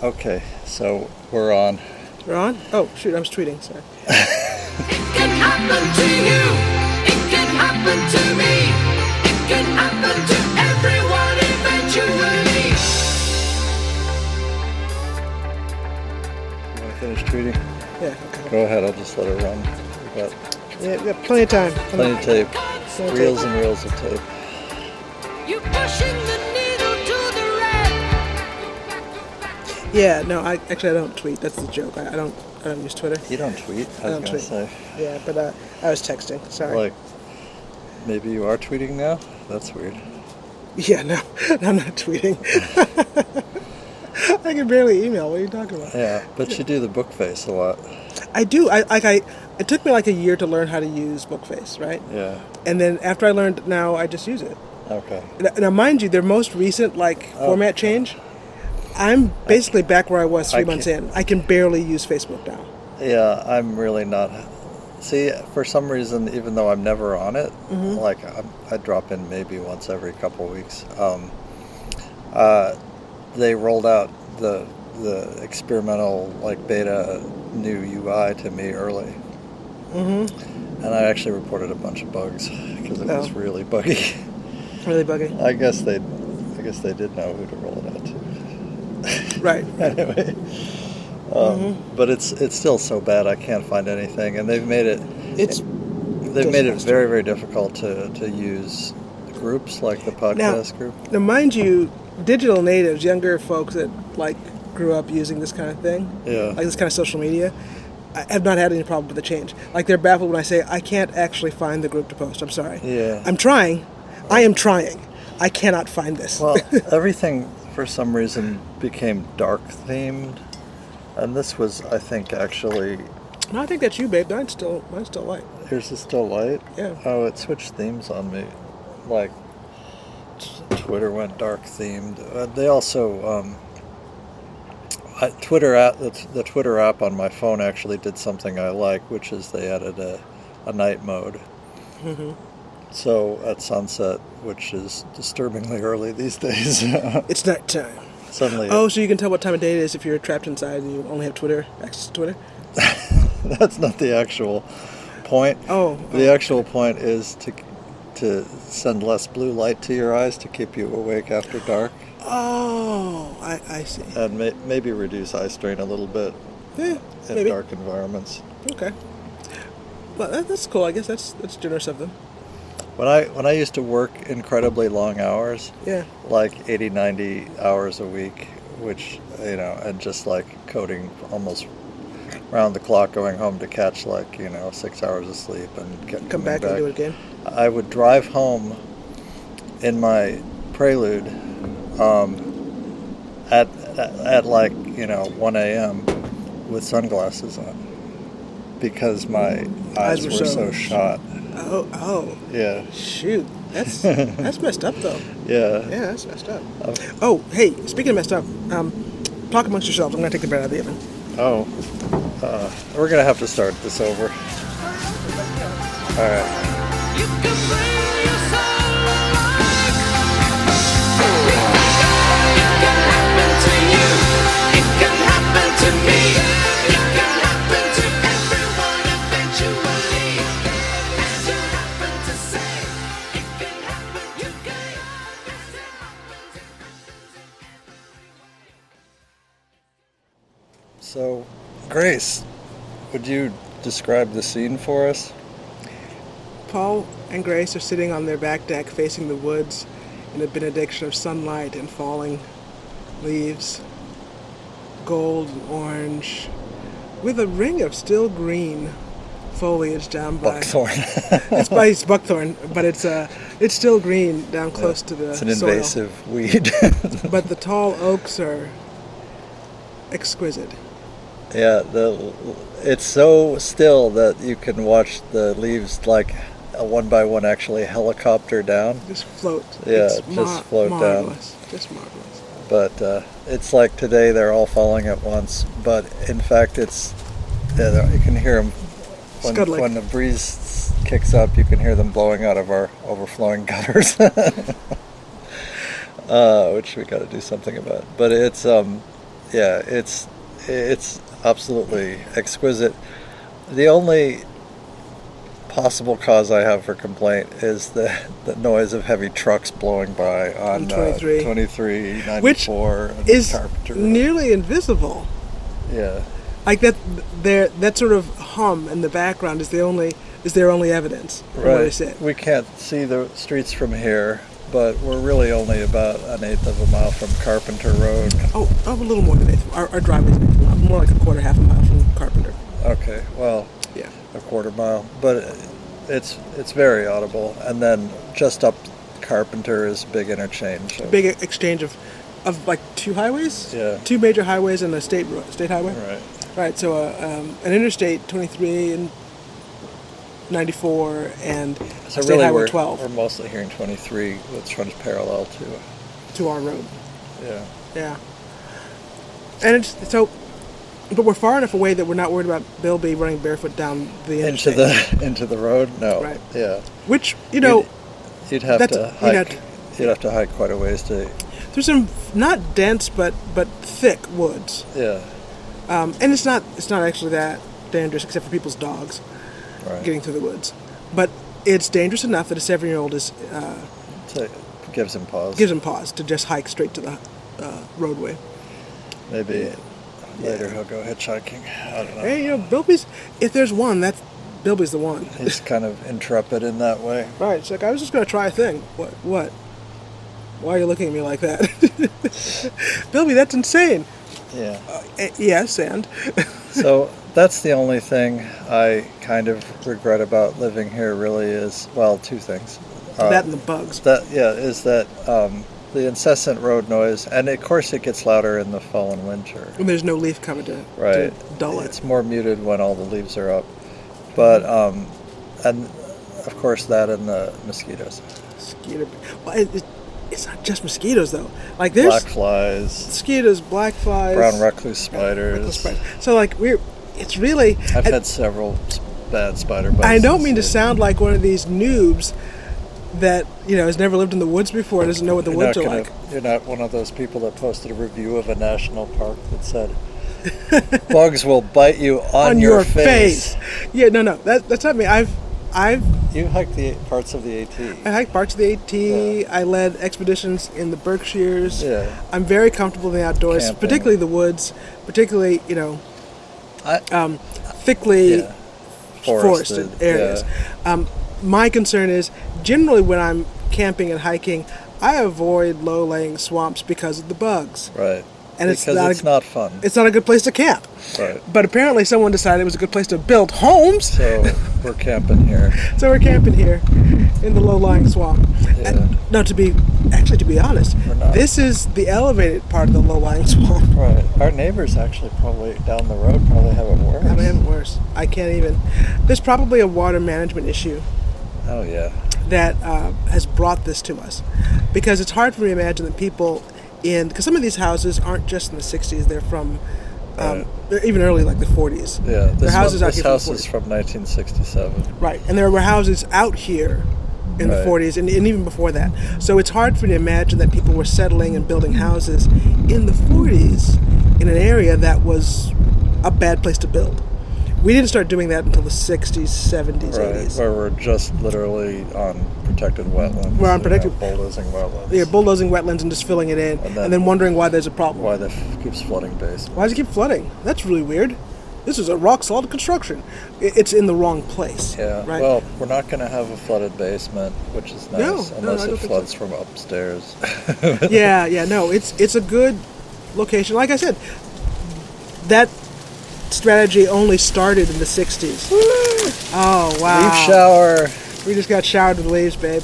Okay, so we're on. We're on? Oh, shoot, I was tweeting, sorry. It can happen to you. It can happen to me. It can happen to everyone eventually. You want to finish tweeting? Yeah, okay. Go ahead, I'll just let it run. Yeah, we got plenty of time. Plenty of tape. Plenty of Reels tape. and reels of tape. You pushing the needle to the red. Yeah, no, I don't tweet. That's the joke. I don't use Twitter. You don't tweet, I was don't going to tweet. say. Yeah, but I was texting. Sorry. Like, maybe you are tweeting now? That's weird. Yeah, no, I'm not tweeting. I can barely email. What are you talking about? Yeah, but you do the book face a lot. I do. It took me like a year to learn how to use Bookface, right? Yeah. And then after I learned, now I just use it. Okay. Now, mind you, their most recent format change, I'm basically back where I was 3 months in. I can barely use Facebook now. Yeah, I'm really not. See, for some reason, even though I'm never on it, like I drop in maybe once every couple of weeks. They rolled out the experimental beta new UI to me early, and I actually reported a bunch of bugs because it was really buggy. Really buggy. I guess they did know who to roll it out to. Right. Anyway. But it's still so bad I can't find anything, and they've made it very, very difficult to use groups like the Pottscast group. Now, mind you, digital natives, younger folks that grew up using this kind of thing, like this kind of social media, I have not had any problem with the change. Like, they're baffled when I say I can't actually find the group to post. I'm sorry. Yeah. I'm trying. I am trying. I cannot find this. Well, everything for some reason became dark themed. And this was, I think, actually... No, I think that's you, babe. Mine's still light. Yours is still light? Yeah. Oh, it switched themes on me. Like, Twitter went dark themed. They also... the Twitter app on my phone actually did something I like, which is they added a night mode. Mm-hmm. So at sunset, which is disturbingly early these days... It's nighttime. Suddenly... Oh, so you can tell what time of day it is if you're trapped inside and you only have access to Twitter? That's not the actual point. The actual point is to send less blue light to your eyes to keep you awake after dark. Oh, I see. And maybe reduce eye strain a little bit in maybe. dark environments. Okay. Well, that's cool. I guess that's generous of them. When I used to work incredibly long hours, like 80, 90 hours a week, which, and just coding almost round the clock, going home to catch 6 hours of sleep and come back and do it again. I would drive home in my Prelude at 1 a.m. with sunglasses on because my eyes were so shot. Oh. Yeah. Shoot. That's messed up, though. Yeah. Yeah, that's messed up. Oh, hey, speaking of messed up, talk amongst yourselves. I'm going to take the bread out of the oven. Oh. We're going to have to start this over. All right. You can bring your soul alive. It can happen to you. It can happen to me. It can happen to everyone eventually. You happen to say it can happen. You can. So, Grace, would you describe the scene for us? Paul and Grace are sitting on their back deck facing the woods in a benediction of sunlight and falling leaves, gold and orange, with a ring of still green foliage down by... Buckthorn. It's buckthorn, but it's still green down close to the soil. It's an invasive weed. But the tall oaks are exquisite. Yeah, it's so still that you can watch the leaves one by one actually helicopter down. Just float. Yeah, it's just float marvelous. down. Just marvelous. But it's like today they're all falling at once. But in fact, you can hear them when the breeze kicks up. You can hear them blowing out of our overflowing gutters, which we got to do something about. But it's Yeah, it's absolutely exquisite. The only possible cause I have for complaint is the noise of heavy trucks blowing by on 23, 94, which and is Carpenter Road. nearly invisible. Yeah. Like that sort of hum in the background is their only evidence from where they sit. We can't see the streets from here, but we're really only about an eighth of a mile from Carpenter Road. Oh, a little more than eighth. Our driveway's an eighth of a mile, more like a quarter, half a mile from Carpenter. Okay, well, Yeah. a quarter mile, but it's very audible. And then just up Carpenter is big interchange. Big exchange of like two highways. Yeah. Two major highways and a state highway. Right. Right. So an interstate 23 and 94 and So state really, highway we're 12 mostly hearing 23, which runs parallel to our road. Yeah. Yeah. And it's so, but we're far enough away that we're not worried about Bilby running barefoot down the interstate. Into the road. No. Right. Yeah. Which you'd have to hike. You'd have to hike quite a ways to. There's some not dense but thick woods. Yeah. And it's not actually that dangerous except for people's dogs getting through the woods. But it's dangerous enough that a 7-year-old is So it gives him pause. gives him pause to just hike straight to the roadway. Maybe later he'll go hitchhiking. I don't know. Hey, Bilby's, if there's one, Bilby's the one. He's kind of intrepid in that way. Right. It's like, I was just going to try a thing. What? Why are you looking at me like that? Bilby, that's insane. Yeah. Yes, and? So that's the only thing I kind of regret about living here really is, well, two things. That and the bugs. Is that the incessant road noise, and of course it gets louder in the fall and winter. And there's no leaf cover to dull it. It's more muted when all the leaves are up. But, and of course that and the mosquitoes. Well, it's not just mosquitoes, though. Like, there's Black flies. mosquitoes, black flies. Brown recluse spiders. So, like, it's really... I've had several bad spider bites. I don't mean to sound like one of these noobs that, has never lived in the woods before and doesn't know what the woods are like. You're not one of those people that posted a review of a national park that said, bugs will bite you on your face. Yeah, no, that's not me. You hiked the parts of the AT. I hiked parts of the AT. Yeah. I led expeditions in the Berkshires. Yeah. I'm very comfortable in the outdoors, Camping. particularly the woods, particularly, thickly forested areas. Yeah. My concern is, generally when I'm camping and hiking, I avoid low-lying swamps because of the bugs. Right. And because it's not fun. It's not a good place to camp. Right. But apparently someone decided it was a good place to build homes. So we're camping here. So we're camping here in the low-lying swamp. Yeah. And, no, to be honest, We're not. this is the elevated part of the low-lying swamp. Right. Our neighbors actually probably down the road probably have it worse. I have it worse. I can't even. There's probably a water management issue Oh, yeah. that has brought this to us. Because it's hard for me to imagine that people because some of these houses aren't just in the 60s, they're from, they're even early, like the 40s. Yeah. This house is from 1967. Right, and there were houses out here in the 40s and even before that. So it's hard for me to imagine that people were settling and building houses in the 40s in an area that was a bad place to build. We didn't start doing that until the 60s, 70s, Right, 80s. where we're just literally on protected wetlands. We're on protected... bulldozing wetlands. Yeah, bulldozing wetlands and just filling it in, and then wondering why there's a problem. Why that keeps flooding base. Why does it keep flooding? That's really weird. This is a rock-solid construction. It's in the wrong place. Yeah, right? well, we're not going to have a flooded basement, which is nice, unless it floods from upstairs. No, it's a good location. Like I said, that strategy only started in the 60s. Woo! Oh, wow. Leaf shower. We just got showered with leaves, babe.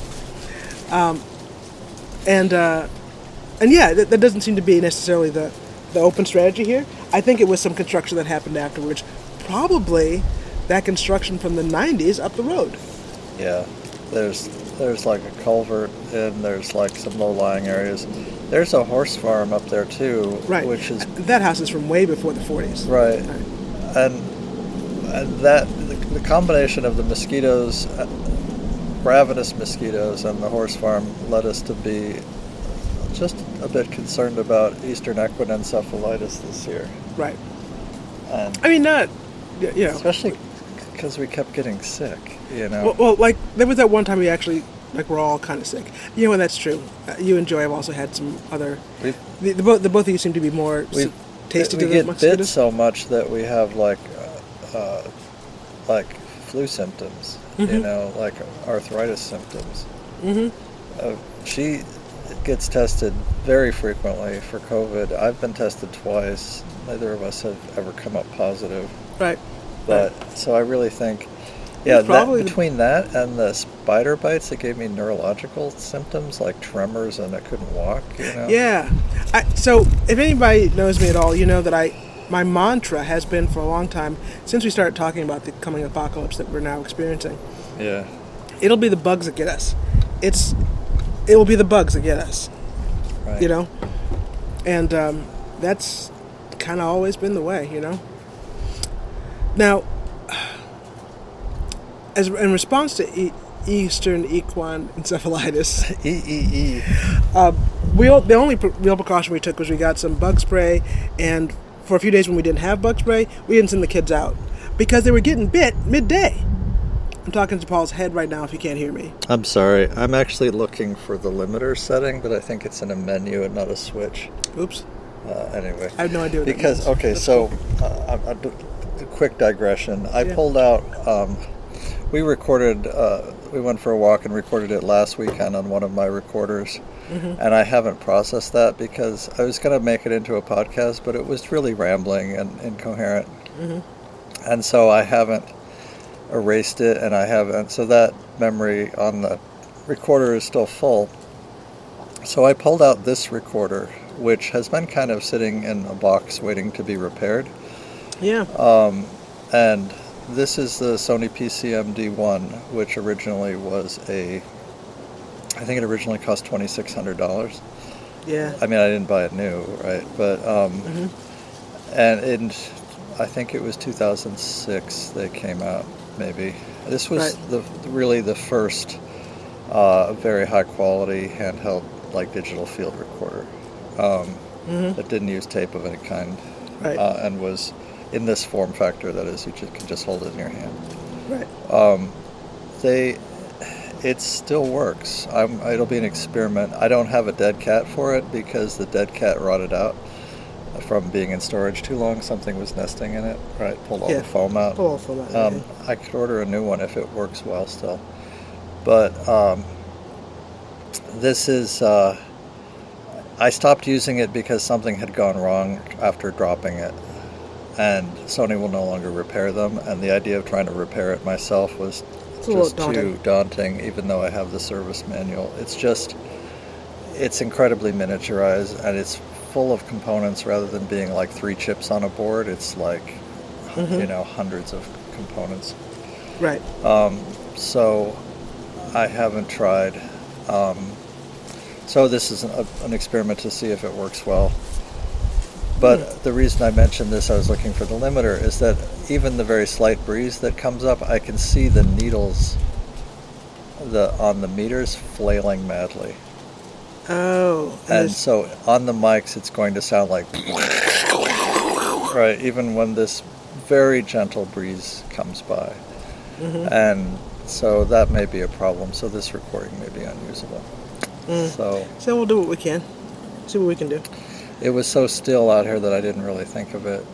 That doesn't seem to be necessarily the open strategy here. I think it was some construction that happened afterwards. Probably that construction from the 90s up the road. Yeah, there's like a culvert and there's like some low-lying areas. There's a horse farm up there too, right? Which is that house is from way before the 40s, right? And that the combination of the mosquitoes, ravenous mosquitoes, and the horse farm led us to be just a bit concerned about Eastern equine encephalitis this year. Right. And I mean, not, especially because we kept getting sick, you know. Well, like, there was that one time we actually, like, we're all kind of sick. You know, and that's true. You and Joy have also had some other... The both of you seem to be more tasty to we the get bit so much that we have, like flu symptoms, you know, like arthritis symptoms. She gets tested very frequently for COVID. I've been tested twice. Neither of us have ever come up positive. Right. But so I really think, between that and the spider bites, it gave me neurological symptoms like tremors and I couldn't walk. You know. Yeah. So if anybody knows me at all, you know that my mantra has been for a long time since we started talking about the coming apocalypse that we're now experiencing. Yeah. It'll be the bugs that get us. It will be the bugs that get us. Right. You know, and that's kind of always been the way. You know. Now, as in response to Eastern equine encephalitis, the only real precaution we took was we got some bug spray, and for a few days when we didn't have bug spray, we didn't send the kids out because they were getting bit midday. I'm talking to Paul's head right now if you can't hear me. I'm sorry. I'm actually looking for the limiter setting, but I think it's in a menu and not a switch. Oops. Anyway. I have no idea what because, that means. Okay, so a quick digression. I pulled out, we recorded, we went for a walk and recorded it last weekend on one of my recorders. And I haven't processed that because I was going to make it into a podcast, but it was really rambling and incoherent. And so I haven't erased it, and so that memory on the recorder is still full. So I pulled out this recorder, which has been kind of sitting in a box waiting to be repaired. Yeah. And this is the Sony PCM D1, which originally was I think it originally cost $2,600. Yeah. I mean, I didn't buy it new, right? But, and I think it was 2006 they came out, maybe. This was really the first very high quality handheld, like, digital field recorder that didn't use tape of any kind, and was in this form factor, that is, you can just hold it in your hand. Right. It still works. It'll be an experiment. I don't have a dead cat for it because the dead cat rotted out from being in storage too long. Something was nesting in it, right? Pulled all the foam out. Pull all the foam out. I could order a new one if it works well still. But this is... I stopped using it because something had gone wrong after dropping it. And Sony will no longer repair them. And the idea of trying to repair it myself was just too daunting, even though I have the service manual. It's incredibly miniaturized, and it's full of components rather than being like 3 chips on a board. It's like, hundreds of components. Right. So I haven't tried. So this is an experiment to see if it works well. But the reason I mentioned this, I was looking for the limiter, is that even the very slight breeze that comes up, I can see the needles on the meters flailing madly. Oh. And so on the mics, it's going to sound like... right, even when this very gentle breeze comes by. And so that may be a problem. So this recording may be unusable. So we'll do what we can. See what we can do. It was so still out here that I didn't really think of it.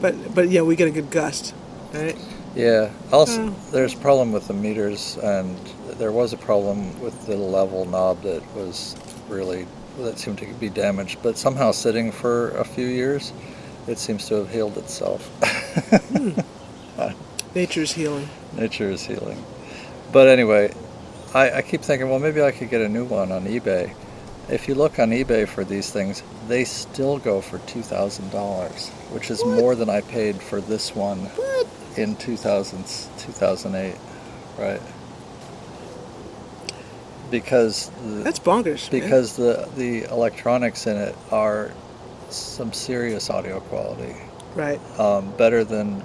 But yeah, we get a good gust, right? Yeah. Also, there's a problem with the meters, and there was a problem with the level knob that seemed to be damaged. But somehow, sitting for a few years, it seems to have healed itself. Nature's healing. Nature is healing. But anyway, I keep thinking, well, maybe I could get a new one on eBay. If you look on eBay for these things, they still go for $2,000, which is more than I paid for this one in 2008, right? Because that's bonkers. Because the electronics in it are some serious audio quality, right? Better than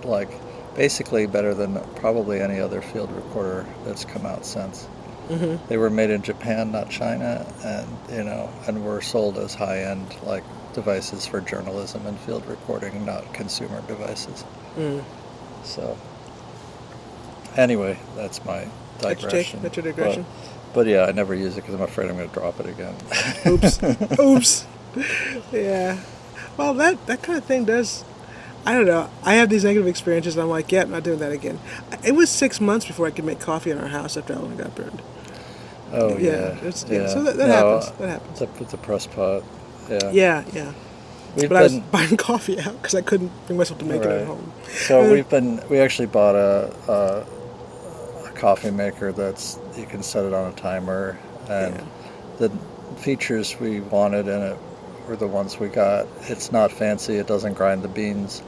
probably any other field recorder that's come out since. Mm-hmm. They were made in Japan, not China, and were sold as high-end like devices for journalism and field reporting, not consumer devices. Mm. So, anyway, that's my digression. That's your digression. But yeah, I never use it because I'm afraid I'm going to drop it again. Oops. Yeah. Well, that kind of thing does. I don't know. I have these negative experiences, and I'm like, yeah, I'm not doing that again. It was 6 months before I could make coffee in our house after Ellen got burned. Oh, yeah. So that happens. That happens. With the press pot. Yeah. But I was buying coffee out because I couldn't bring myself to make it at home. So we actually bought a coffee maker that's, you can set it on a timer, and the features we wanted in it were the ones we got. It's not fancy. It doesn't grind the beans.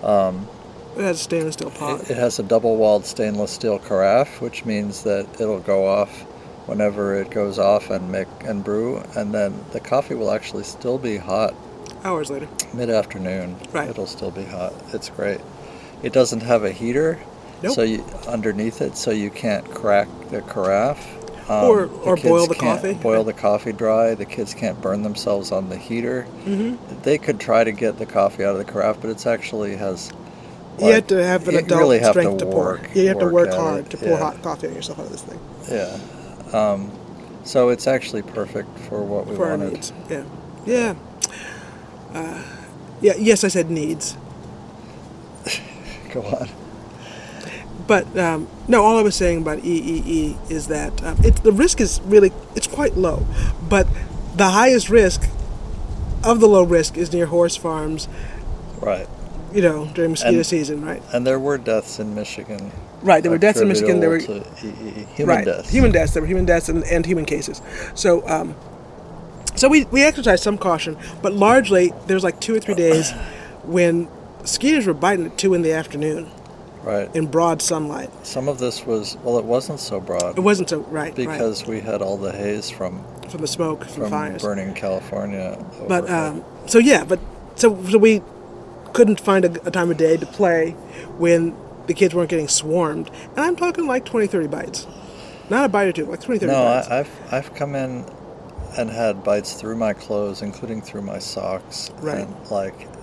It has a stainless steel pot. It has a double-walled stainless steel carafe, which means that it'll go off whenever it goes off and brew, and then the coffee will actually still be hot. Hours later. Mid-afternoon. Right. It'll still be hot. It's great. It doesn't have a heater. Nope. Underneath it, so you can't crack the carafe. Or boil the coffee. Boil the coffee dry. The kids can't burn themselves on the heater. Mm-hmm. They could try to get the coffee out of the carafe, but it actually has. You have to have an adult really have strength to pour. You have to work hard it. to pour hot coffee on yourself out of this thing. Yeah. So it's actually perfect for what we wanted. For our needs. Yeah. Yes, I said needs. Go on. But no, all I was saying about EEE is that the risk is really, it's quite low. But the highest risk of the low risk is near horse farms. Right. During mosquito season, right? And there were deaths in Michigan. Right, there were deaths in Michigan. There were human deaths. Human deaths. There were human deaths and human cases. So, so we exercised some caution, but largely there's like 2 or 3 days when mosquitoes were biting at 2 in the afternoon. Right. In broad sunlight. Some of this was, it wasn't so broad. It wasn't so, right. Because we had all the haze from the smoke, from fires. Burning California. But, so we couldn't find a time of day to play when the kids weren't getting swarmed. And I'm talking like 20, 30 bites. Not a bite or two, like 20, 30 bites. No, I've come in and had bites through my clothes, including through my socks. Right.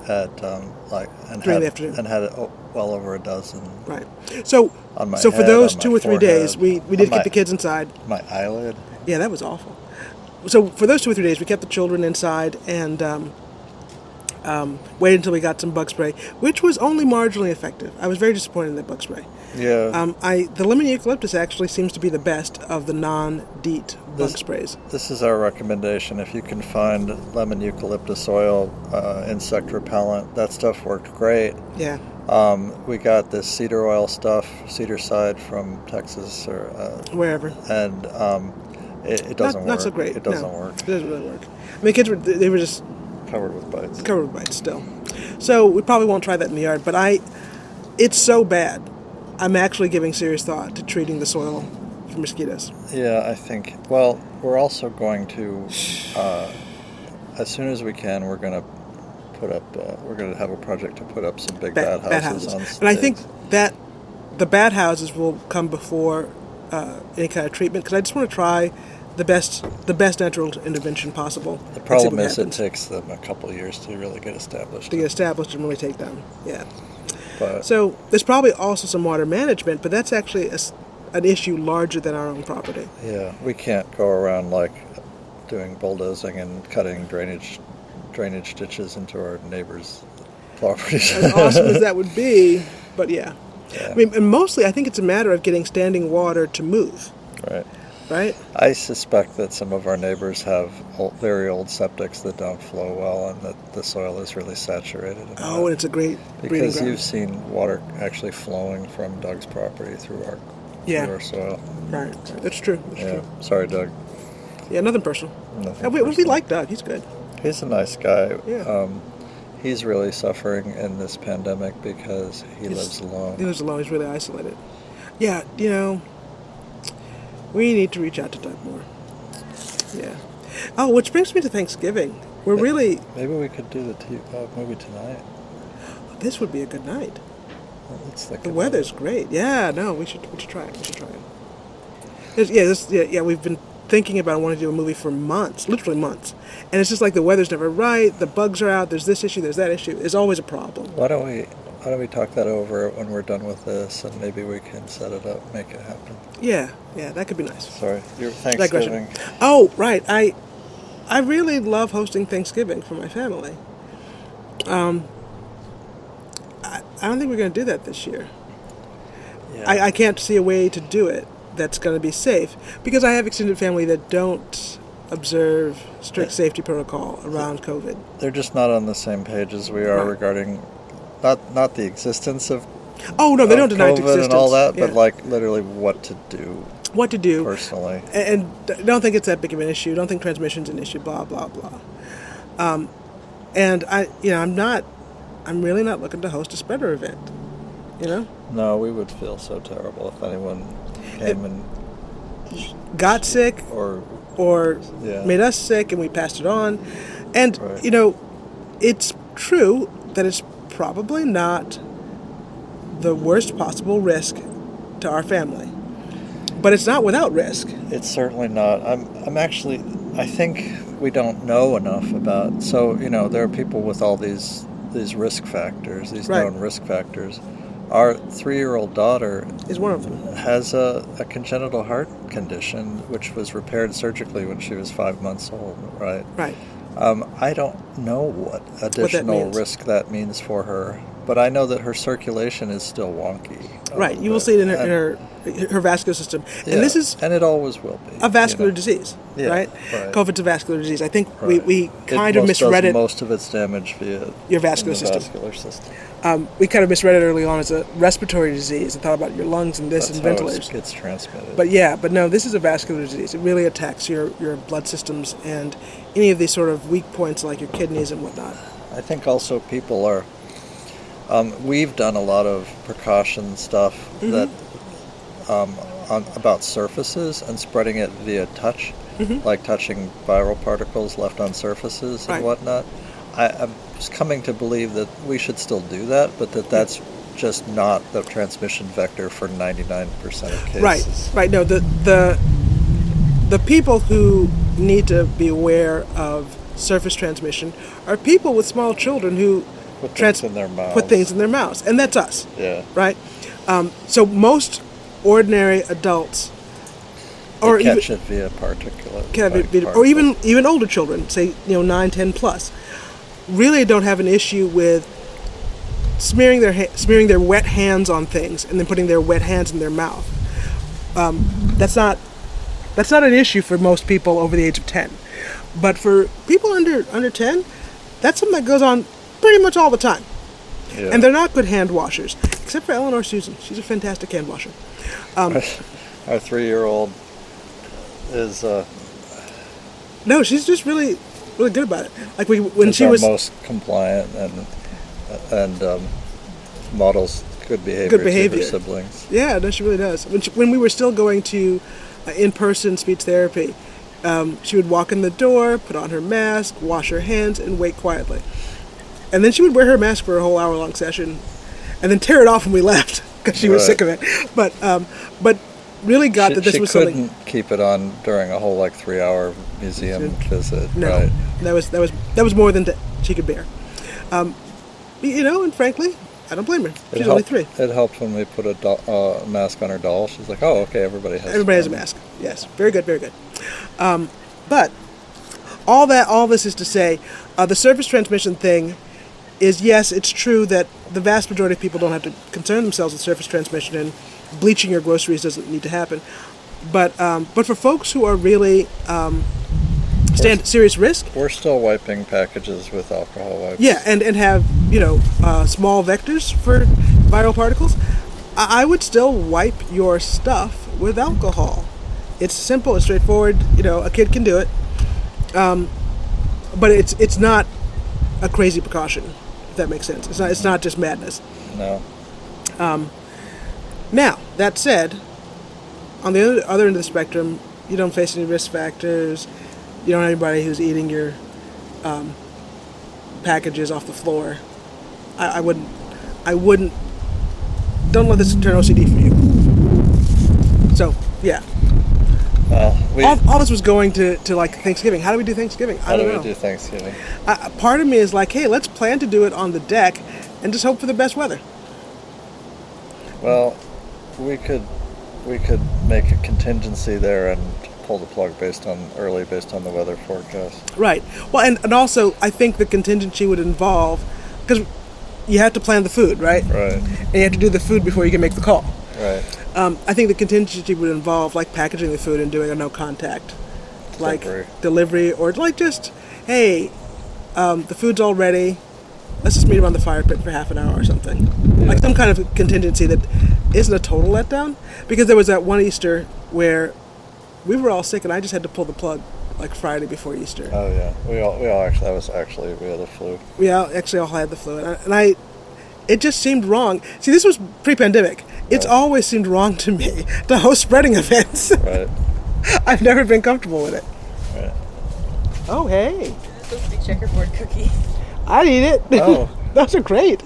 And during the afternoon. And had it well over a dozen. Right. So for those 2 or 3 days, we did keep the kids inside. My eyelid. Yeah, that was awful. So for those 2 or 3 days, we kept the children inside and waited until we got some bug spray, which was only marginally effective. I was very disappointed in that bug spray. Yeah. The lemon eucalyptus actually seems to be the best of the non-DEET bug sprays. This is our recommendation. If you can find lemon eucalyptus oil, insect repellent, that stuff worked great. Yeah. We got this cedar oil stuff, cedar side from Texas or wherever, and it doesn't work. Not so great. It doesn't work. It doesn't really work. I mean, kids were just covered with bites. Covered with bites still. So we probably won't try that in the yard. But it's so bad. I'm actually giving serious thought to treating the soil for mosquitoes. Yeah, I think. Well, we're also going to, as soon as we can, we're going to put up. We're going to have a project to put up some big bat houses. On and I think that the bat houses will come before any kind of treatment, because I just want to try the best natural intervention possible. The problem is it takes them a couple of years to really get established. To get established and really take down. Yeah. But, so there's probably also some water management, but that's actually an issue larger than our own property. Yeah, we can't go around like doing bulldozing and cutting drainage ditches into our neighbors' properties. As awesome as that would be, but yeah. I mean, and mostly I think it's a matter of getting standing water to move. Right? I suspect that some of our neighbors have very old septics that don't flow well, and that the soil is really saturated. And it's a great because you've seen water actually flowing from Doug's property through our soil. Right. That's true. True. Sorry, Doug. Yeah, nothing personal. We like Doug. He's good. He's a nice guy. Yeah. He's really suffering in this pandemic because he lives alone. He lives alone. He's really isolated. Yeah, we need to reach out to Doug more. Yeah. Oh, which brings me to Thanksgiving. Maybe we could do the movie tonight. This would be a good night. Well, let's think the weather's great. Yeah, no, we should try it. We've been thinking about wanting to do a movie for months, literally months, and it's just like the weather's never right. The bugs are out. There's this issue. There's that issue. It's always a problem. Why don't we talk that over when we're done with this, and maybe we can set it up, make it happen. Yeah, that could be nice. Sorry, your Thanksgiving. Oh, right. I really love hosting Thanksgiving for my family. I don't think we're going to do that this year. Yeah. I can't see a way to do it that's going to be safe, because I have extended family that don't observe strict safety protocol around COVID. They're just not on the same page as we are regarding not the existence of they don't deny its COVID existence and all that, but like literally what to do personally. And don't think it's that big of an issue. Don't think transmission's an issue. Blah blah blah. And I'm really not looking to host a spreader event. You know? No, we would feel so terrible if anyone came and got sick or made us sick and we passed it on. And it's true that it's probably not the worst possible risk to our family, but it's not without risk. It's certainly not. I think we don't know enough about. So there are people with all these risk factors, these known risk factors. Our 3-year-old daughter is one of them. Has a congenital heart condition, which was repaired surgically when she was 5 months old. Right. Right. I don't know what additional risk that means for her, but I know that her circulation is still wonky. Right. You will see it in her vascular system, and it always will be a vascular disease. Yeah, right. COVID's a vascular disease. I think we kind of misread it. Most of its damage via your vascular system. We kind of misread it early on as a respiratory disease and thought about your lungs and this and ventilators. It gets transmitted. But no, this is a vascular disease. It really attacks your blood systems and any of these sort of weak points like your kidneys and whatnot. I think also people are. We've done a lot of precaution stuff that about surfaces and spreading it via touch, like touching viral particles left on surfaces and whatnot. I'm just coming to believe that we should still do that, but that's just not the transmission vector for 99% of cases. Right. No, the people who need to be aware of surface transmission are people with small children who put things in their mouths, and that's us. Yeah. Right. So most ordinary adults, or catch it via particulate, or even older children, say 9, 10 plus, really don't have an issue with smearing their wet hands on things and then putting their wet hands in their mouth. That's not an issue for most people over the age of 10. But for people under 10, that's something that goes on pretty much all the time. Yeah. And they're not good hand washers, except for Eleanor Susan. She's a fantastic hand washer. Our 3-year-old is... No, she's just really, really good about it. Like when she was was most compliant and models good behavior to her siblings. Yeah, no, she really does. When we were still going to in-person speech therapy, she would walk in the door, put on her mask, wash her hands, and wait quietly. And then she would wear her mask for a whole hour-long session, and then tear it off when we left because she was sick of it. But really got that this was something. She couldn't keep it on during a whole 3-hour museum visit. No, right? that was more than she could bear. And frankly, I don't blame her. She's only 3. It helped when we put a mask on her doll. She's like, oh, okay, everybody has a mask. Yes, very good, very good. But all this is to say, the surface transmission thing is, yes, it's true that the vast majority of people don't have to concern themselves with surface transmission, and bleaching your groceries doesn't need to happen. But for folks who are really stand at serious risk, we're still wiping packages with alcohol wipes. Yeah, and have small vectors for viral particles. I would still wipe your stuff with alcohol. It's simple, it's straightforward. A kid can do it, but it's not a crazy precaution. If that makes sense. It's not just madness. No. Now, that said, on the other end of the spectrum, you don't face any risk factors. You don't have anybody who's eating your packages off the floor. I wouldn't. Don't let this turn OCD for you. So, yeah. Well, all this was going to like Thanksgiving. How do we do Thanksgiving? I don't know. How do we do Thanksgiving? Part of me is like, hey, let's plan to do it on the deck and just hope for the best weather. Well, we could make a contingency there and pull the plug based on the weather forecast. Right. Well, and also I think the contingency would involve, because you have to plan the food, right? Right. And you have to do the food before you can make the call. Right. I think the contingency would involve like packaging the food and doing a no contact, like delivery, or like just, hey, the food's all ready. Let's just meet around the fire pit for half an hour or something. Yeah. Like some kind of contingency that isn't a total letdown. Because there was that one Easter where we were all sick and I just had to pull the plug like Friday before Easter. Oh yeah, we all actually we had the flu. We actually all had the flu, and it just seemed wrong. See, this was pre-pandemic. It's always seemed wrong to me to host spreading events. Right. I've never been comfortable with it. Right. Oh, hey. This is the checkerboard cookie. I'd eat it. Oh. Those are great.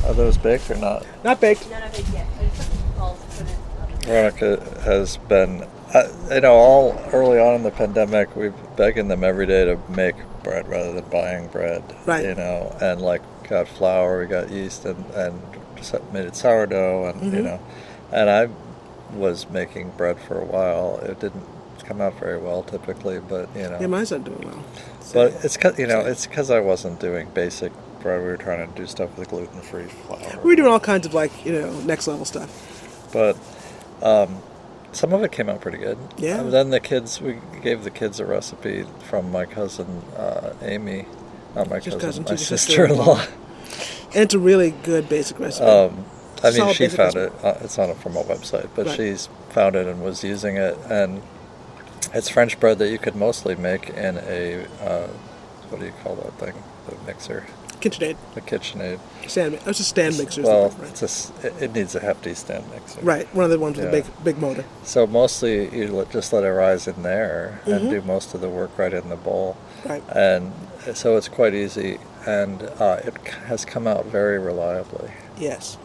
Are those baked or not? Not baked. No, not baked yet. I just took the balls and put it in the oven. Veronica has been, all early on in the pandemic, we've begging them every day to make bread rather than buying bread. Right. And like got flour, we got yeast, and made it sourdough, and and I was making bread for a while. It didn't come out very well typically, but Yeah, mine's not doing well. But it's because I wasn't doing basic bread. We were trying to do stuff with gluten-free flour. We were doing all kinds of like next level stuff. But some of it came out pretty good. Yeah. And then we gave the kids a recipe from my cousin Amy, not my cousin, my sister-in-law. And it's a really good basic recipe. She found it. It's from a website, but she's found it and was using it. And it's French bread that you could mostly make in a, what do you call that thing? The mixer. KitchenAid. The KitchenAid. It's a stand mixer. Well, it needs a hefty stand mixer. Right, one of the ones with a big motor. So mostly you just let it rise in there and do most of the work right in the bowl. Right. And so it's quite easy, and it has come out very reliably. Yes.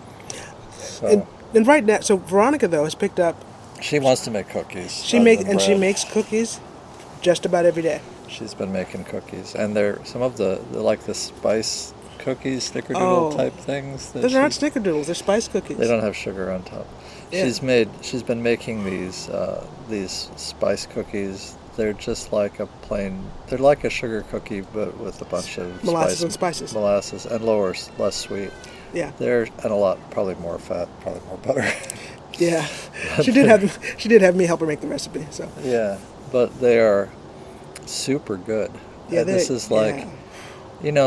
So and right now, so Veronica though has picked up. She wants to make cookies. She makes cookies just about every day. She's been making cookies, and they're some of the spice cookies, snickerdoodle type things. Those are not snickerdoodles; they're spice cookies. They don't have sugar on top. Yeah. She's been making these spice cookies. They're just like they're like a sugar cookie, but with a bunch of molasses and spices. Molasses and less sweet. Yeah. They're and probably more fat, probably more butter. Yeah. She did have me help her make the recipe. So. Yeah, but they are super good. Yeah, this is like,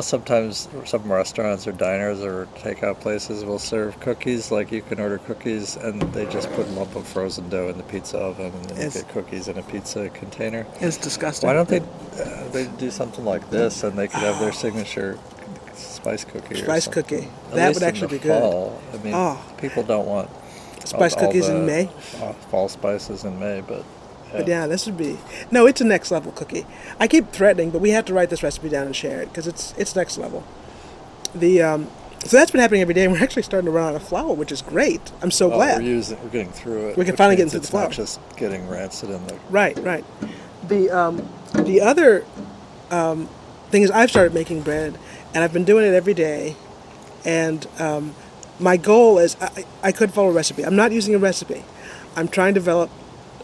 sometimes some restaurants or diners or takeout places will serve cookies. Like you can order cookies and they just put a lump of frozen dough in the pizza oven and then you get cookies in a pizza container. It's disgusting. Why don't they do something like this and they could have their signature spice cookie? Spice cookie. That would actually be good. Fall. I mean, people don't want spice cookies in May. Fall spices in May, but. Yeah. But yeah, this would be... No, it's a next level cookie. I keep threatening, but we have to write this recipe down and share it, because it's next level. So that's been happening every day, and we're actually starting to run out of flour, which is great. I'm so glad. We're getting through it. We can finally get into the flour. It's not just getting rancid in the... Right. The other thing is I've started making bread, and I've been doing it every day, and my goal is... I could follow a recipe. I'm not using a recipe. I'm trying to develop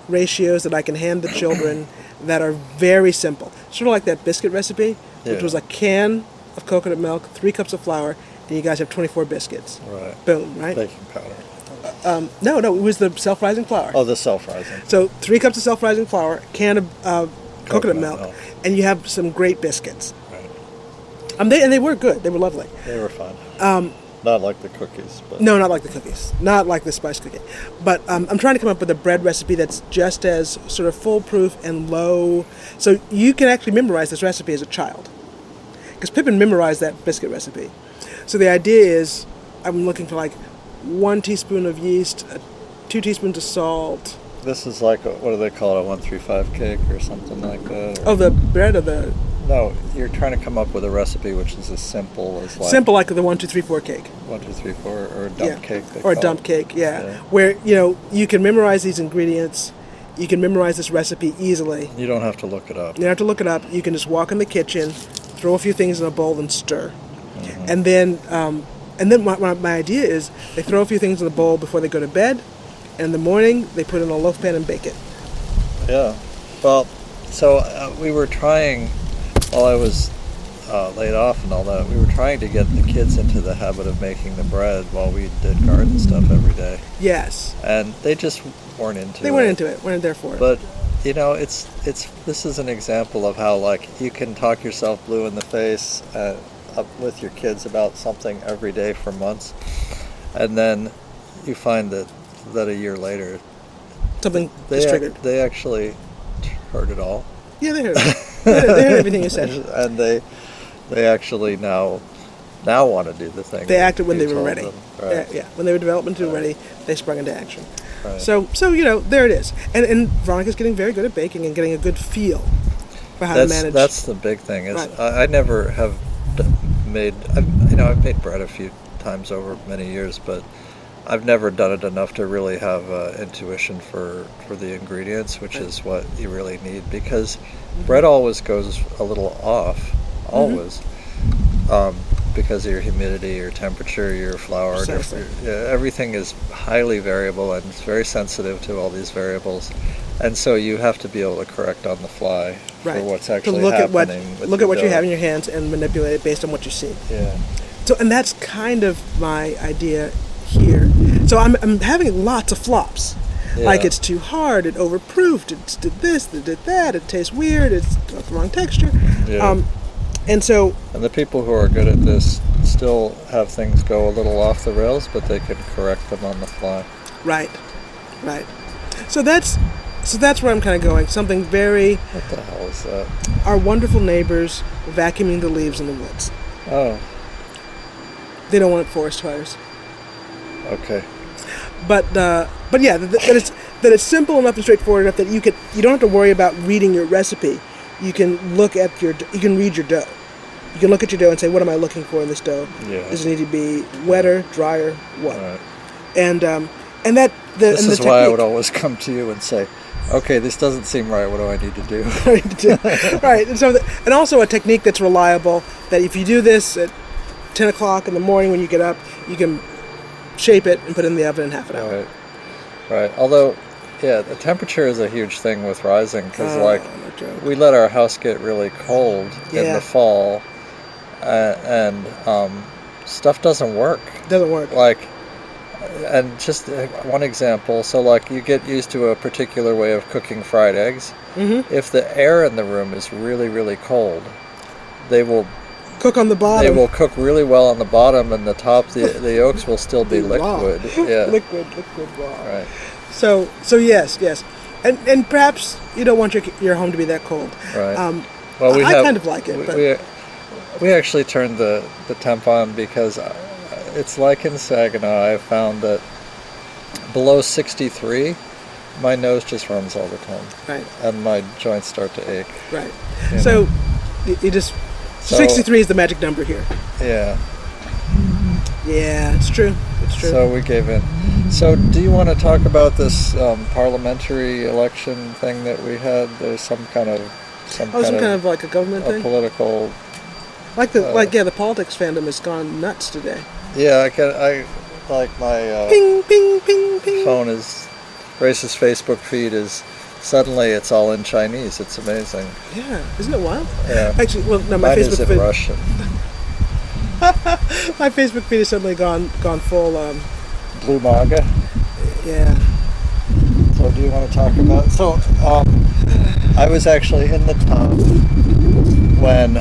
ratios that I can hand the children that are very simple. Sort of like that biscuit recipe, which was a can of coconut milk, 3 cups of flour, and you guys have 24 biscuits. Right. Boom, right? Baking powder. No, it was the self-rising flour. Oh, the self-rising. So 3 cups of self-rising flour, can of coconut milk, and you have some great biscuits. Right. And they were good. They were lovely. They were fun. Not like the cookies. But. No, not like the cookies. Not like the spice cookie. But I'm trying to come up with a bread recipe that's just as sort of foolproof and low. So you can actually memorize this recipe as a child. Because Pippin memorized that biscuit recipe. So the idea is I'm looking for like 1 teaspoon of yeast, 2 teaspoons of salt. This is like, what do they call it, a 135 cake or something like that? Oh, the bread or the... No, you're trying to come up with a recipe which is as simple as like... Simple like the 1, 2, 3, 4 cake. 1, 2, 3, 4, or a dump cake. Or a dump cake, yeah. Where, you can memorize these ingredients You can memorize this recipe easily. You don't have to look it up. You don't have to look it up. You can just walk in the kitchen, throw a few things in a bowl, and stir. Mm-hmm. And then my idea is they throw a few things in the bowl before they go to bed, and in the morning they put it in a loaf pan and bake it. Yeah. Well, so we were trying, while I was laid off and all that, we were trying to get the kids into the habit of making the bread while we did garden stuff every day. Yes. And they just weren't into it. They weren't into it. Weren't there for it. But, you know, it's this is an example of how, like, you can talk yourself blue in the face up with your kids about something every day for months, and then you find that a year later something is triggered. They actually heard it all. Yeah, they heard it. They heard everything you said. And they actually now want to do the thing. They acted when they were ready. Right. Yeah, when they were developmentally ready, they sprung into action. Right. So you know, there it is. And Veronica's getting very good at baking and getting a good feel for how to manage. That's the big thing. Is Right. I never have made. I've made bread a few times over many years, but I've never done it enough to really have intuition for the ingredients, which is what you really need, because bread always goes a little off, always, because of your humidity, your temperature, your flour, everything is highly variable, and it's very sensitive to all these variables, and so you have to be able to correct on the fly for what's actually happening. Look at what you have in your hands and manipulate it based on what you see. Yeah. So, and that's kind of my idea here. So I'm having lots of flops. Yeah. Like, it's too hard, it overproofed, it did this, it did that, it tastes weird, it's got the wrong texture. Yeah. And the people who are good at this still have things go a little off the rails, but they can correct them on the fly. Right. So that's where I'm kind of going. Something very... What the hell is that? Our wonderful neighbors vacuuming the leaves in the woods. Oh. They don't want forest fires. Okay. But yeah, that it's simple enough and straightforward enough that you don't have to worry about reading your recipe. You can read your dough. You can look at your dough and say, what am I looking for in this dough? Yeah. Does it need to be wetter, drier, what? Right. This is why I would always come to you and say, okay, this doesn't seem right. What do I need to do? Right. And also a technique that's reliable, that if you do this at 10 o'clock in the morning when you get up, you can shape it and put it in the oven in half an hour. Right. Although, yeah, the temperature is a huge thing with rising, because no we let our house get really cold in the fall, and stuff doesn't work. Doesn't work. And just one example, so like you get used to a particular way of cooking fried eggs. Mm-hmm. If the air in the room is really, really cold, they will cook on the bottom. They will cook really well on the bottom, and the top, the yolks will still be liquid. Yeah. liquid raw. Right. So yes, and perhaps you don't want your home to be that cold. Right. Well, I kind of like it. We actually turned the temp on because it's like in Saginaw. I've found that below 63, my nose just runs all the time. Right. And my joints start to ache. Right. So you just 63 is the magic number here. Yeah. Yeah, it's true. So we gave in. So do you want to talk about this parliamentary election thing that we had? There's some kind of like a government thing? Political... the politics fandom has gone nuts today. Yeah, I like my ping, ping, ping, ping. phone is... Grace's Facebook feed is... Suddenly it's all in Chinese. It's amazing. Yeah, isn't it wild? Yeah. Actually, well, no, my Mine Facebook is in Russian. My Facebook feed has suddenly gone full... Blue MAGA? Yeah. So do you want to talk about... So, I was actually in the tub when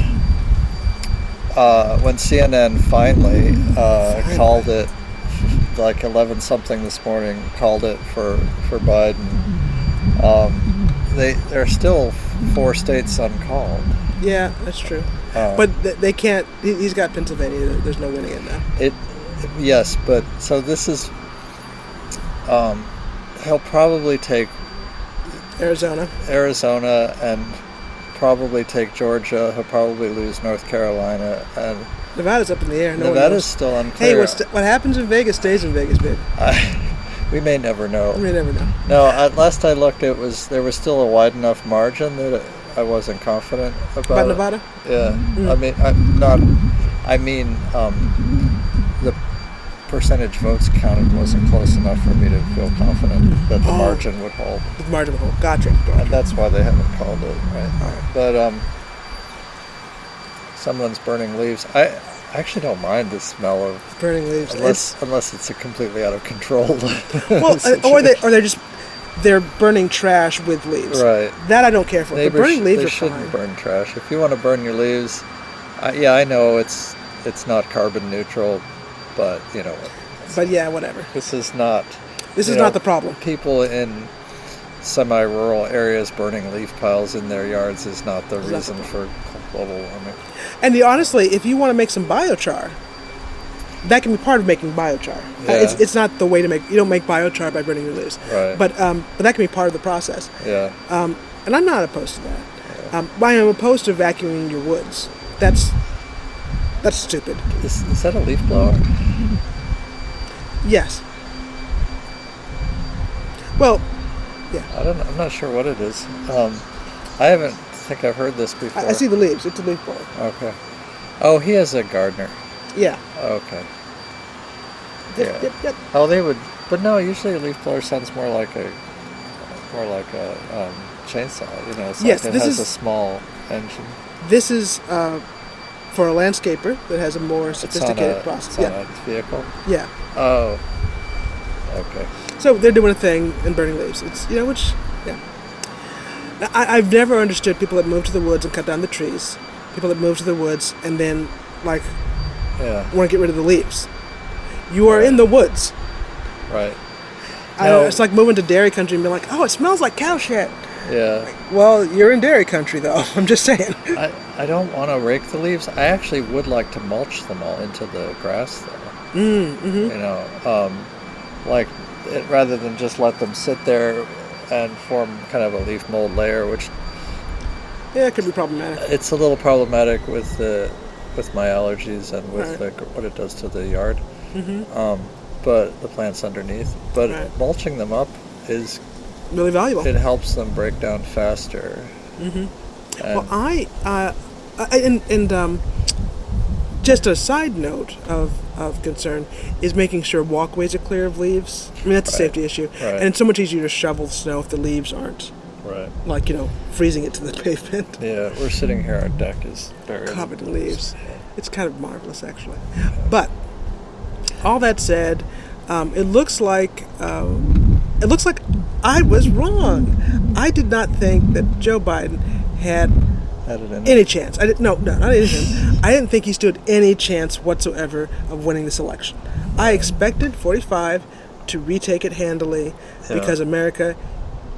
CNN finally called it, like 11 something this morning, called it for Biden. There are still 4 states uncalled. Yeah, that's true. But they can't... He's got Pennsylvania. There's no winning it now. Yes, but so this is... he'll probably take... Arizona, and probably take Georgia. He'll probably lose North Carolina. And Nevada's up in the air. Nevada's still unclear. Hey, what happens in Vegas stays in Vegas, babe. We may never know. We never know. No, last I looked, there was still a wide enough margin that I wasn't confident about it. Nevada? Yeah, I mean, the percentage votes counted wasn't close enough for me to feel confident that the margin would hold. The margin would hold. Gotcha. And that's why they haven't called it, right? But someone's burning leaves. I actually don't mind the smell of burning leaves, unless it's a completely out of control. Well, or they're burning trash with leaves. Right. That I don't care for. Neighbors, but burning leaves they are shouldn't fine. burn trash. If you want to burn your leaves, I know it's not carbon neutral, but you know. But yeah, whatever. This is not. This is not the problem. People in semi-rural areas burning leaf piles in their yards is not the reason for global warming. And honestly, if you want to make some biochar, that can be part of making biochar. Yeah. It's not the way to make. You don't make biochar by burning your leaves. Right. But that can be part of the process. Yeah. And I'm not opposed to that. I am opposed to vacuuming your woods. That's stupid. Is that a leaf blower? Yes. Well, yeah. I'm not sure what it is. I think I've heard this before. I see the leaves. It's a leaf blower. Okay. Oh, he has a gardener. Yeah. Okay. Yep. Oh, they would, but no. Usually, a leaf blower sounds more like a chainsaw. You know, it's Yes, like it has a small engine. This is for a landscaper that has a more sophisticated process. It's on a vehicle. Yeah. Oh. Okay. So they're doing a thing and burning leaves. It's yeah. Now, I've never understood people that move to the woods and cut down the trees. People that move to the woods and then want to get rid of the leaves. You are in the woods. Right. It's like moving to dairy country and being like, oh, it smells like cow shit. Yeah. Well, you're in dairy country, though. I'm just saying. I don't want to rake the leaves. I actually would like to mulch them all into the grass, though. Mm-hmm. You know, rather than just let them sit there and form kind of a leaf mold layer, which it could be problematic. It's a little problematic with my allergies and with what it does to the yard. Mm-hmm. But the plants underneath. But mulching them up is really valuable. It helps them break down faster. Mm-hmm. Well, just a side note of concern is making sure walkways are clear of leaves. I mean, that's a safety issue. Right. And it's so much easier to shovel the snow if the leaves aren't. Right. Like, freezing it to the pavement. Yeah, we're sitting here, our deck is buried covered in leaves. It's kind of marvelous, actually. But all that said, it looks like I was wrong. I did not think that Joe Biden had any chance. Not any chance. I didn't think he stood any chance whatsoever of winning this election. I expected 45 to retake it handily because America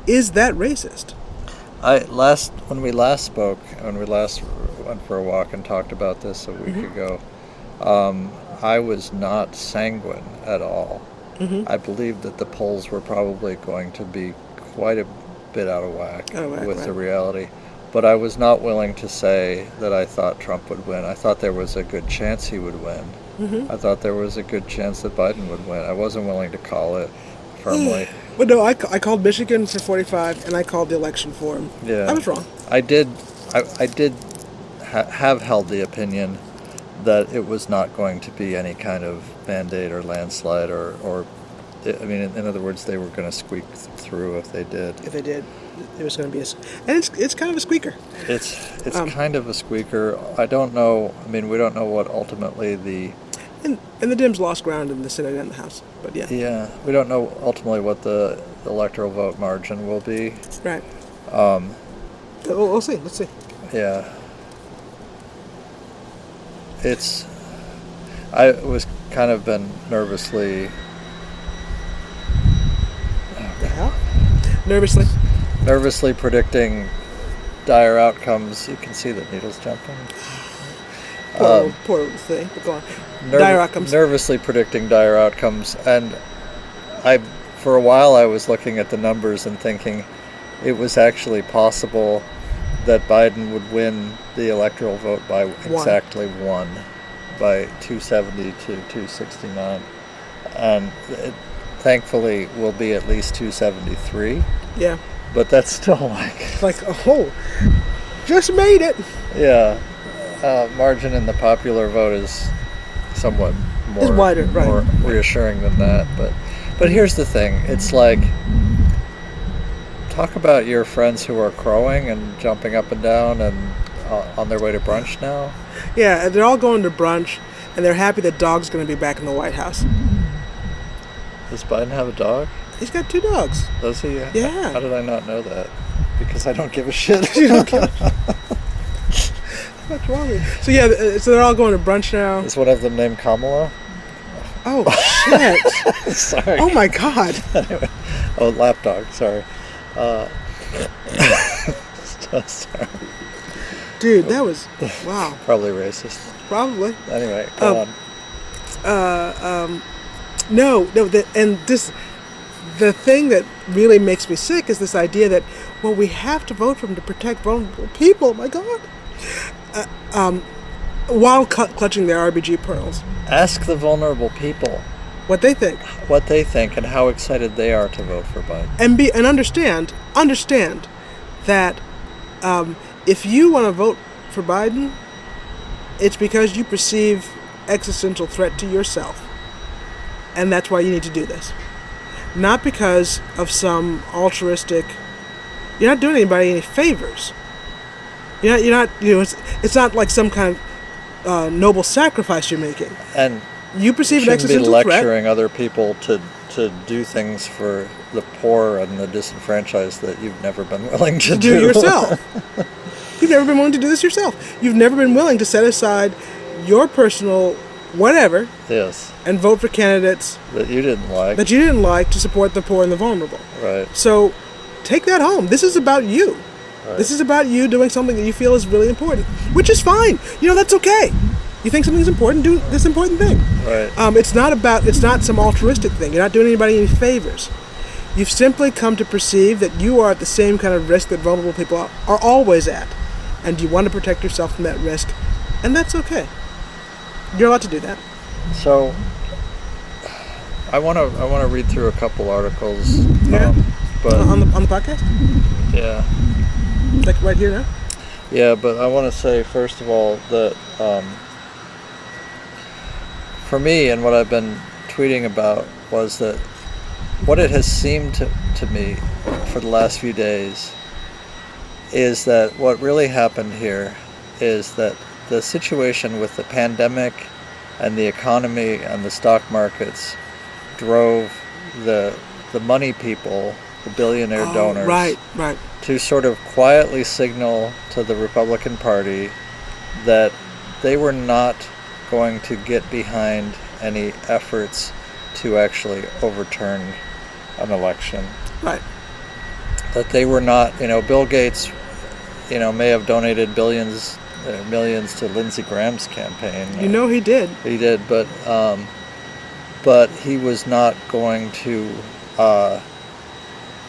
is that racist. When we last spoke, when we last went for a walk and talked about this a week ago, I was not sanguine at all. Mm-hmm. I believed that the polls were probably going to be quite a bit out of whack with the reality. But I was not willing to say that I thought Trump would win. I thought there was a good chance he would win. Mm-hmm. I thought there was a good chance that Biden would win. I wasn't willing to call it firmly. But no, I called Michigan for 45, and I called the election for him. Yeah. I was wrong. I did have held the opinion that it was not going to be any kind of Band-Aid or landslide or I mean, in other words, they were going to squeak through if they did. If they did, it was going to be and it's kind of a squeaker. It's kind of a squeaker. I don't know. I mean, we don't know what ultimately and the Dems lost ground in the Senate and the House, but yeah. Yeah, we don't know ultimately what the electoral vote margin will be. Right. We'll see. Let's see. Yeah. I was kind of been nervously. Nervously predicting dire outcomes. You can see the needles jumping. Poor little thing. But go on. Dire outcomes. Nervously predicting dire outcomes, and for a while I was looking at the numbers and thinking it was actually possible that Biden would win the electoral vote by exactly one, by 270 to 269, and thankfully will be at least 273. Yeah. But that's still like... It's like, oh, just made it. Yeah. Margin in the popular vote is somewhat more, It's wider, right. more reassuring than that. But here's the thing. It's like, talk about your friends who are crowing and jumping up and down and on their way to brunch now. Yeah, they're all going to brunch, and they're happy that dog's going to be back in the White House. Does Biden have a dog? He's got 2 dogs. Does he? Yeah. How did I not know that? Because I don't give a shit. You don't care. What's wrong with you? So yeah, so they're all going to brunch now. Is one of them named Kamala? Oh, shit. Sorry. Oh, my God. Anyway. Oh, lapdog. Sorry. Sorry. Dude, that was, wow. Probably racist. Probably. Anyway, go on. No, the thing that really makes me sick is this idea that, well, we have to vote for them to protect vulnerable people. Oh my God. While clutching their RBG pearls. Ask the vulnerable people What they think. what they think and how excited they are to vote for Biden. And understand that if you want to vote for Biden, it's because you perceive existential threat to yourself. And that's why you need to do this. Not because of some altruistic... You're not doing anybody any favors. You're not it's not like some kind of noble sacrifice you're making. And You perceive an shouldn't be existential threat. lecturing other people to do things for the poor and the disenfranchised that you've never been willing to Do yourself. You've never been willing to do this yourself. You've never been willing to set aside your personal whatever Yes. and vote for candidates That you didn't like. that you didn't like to support the poor and the vulnerable. Right. So take that home. This is about you. Right. This is about you doing something that you feel is really important, which is fine. That's okay. You think something's important, do this important thing. Right. It's not some altruistic thing. You're not doing anybody any favors. You've simply come to perceive that you are at the same kind of risk that vulnerable people are always at. And you want to protect yourself from that risk. And that's okay. You're allowed to do that. So I want to read through a couple articles. Yeah. But On the podcast? yeah. Like right here now? Yeah, but I want to say first of all that for me and what I've been tweeting about was that what it has seemed to me for the last few days is that what really happened here is that the situation with the pandemic and the economy and the stock markets drove the money people, the billionaire donors, Right. to sort of quietly signal to the Republican Party that they were not going to get behind any efforts to actually overturn an election. Right. That they were not, Bill Gates, may have donated billions, millions to Lindsey Graham's campaign. He did. He did, but he was not going to.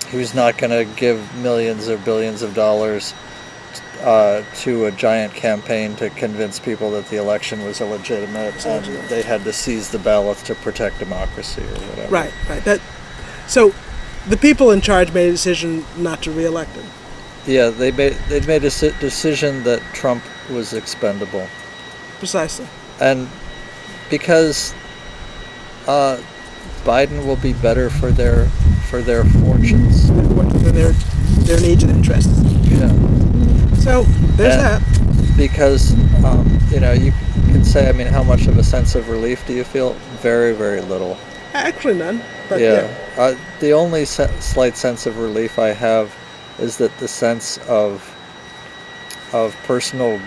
He was not going to give millions or billions of dollars to a giant campaign to convince people that the election was illegitimate and they had to seize the ballots to protect democracy or whatever. Right. So the people in charge made a decision not to re-elect him. Yeah, they made a decision that Trump was expendable. Precisely. And because Biden will be better for their fortunes. For their needs and interests. Yeah. So there's that. Because you can say, how much of a sense of relief do you feel? Very, very little. Actually, none. But yeah. The only slight sense of relief I have is that the sense of personal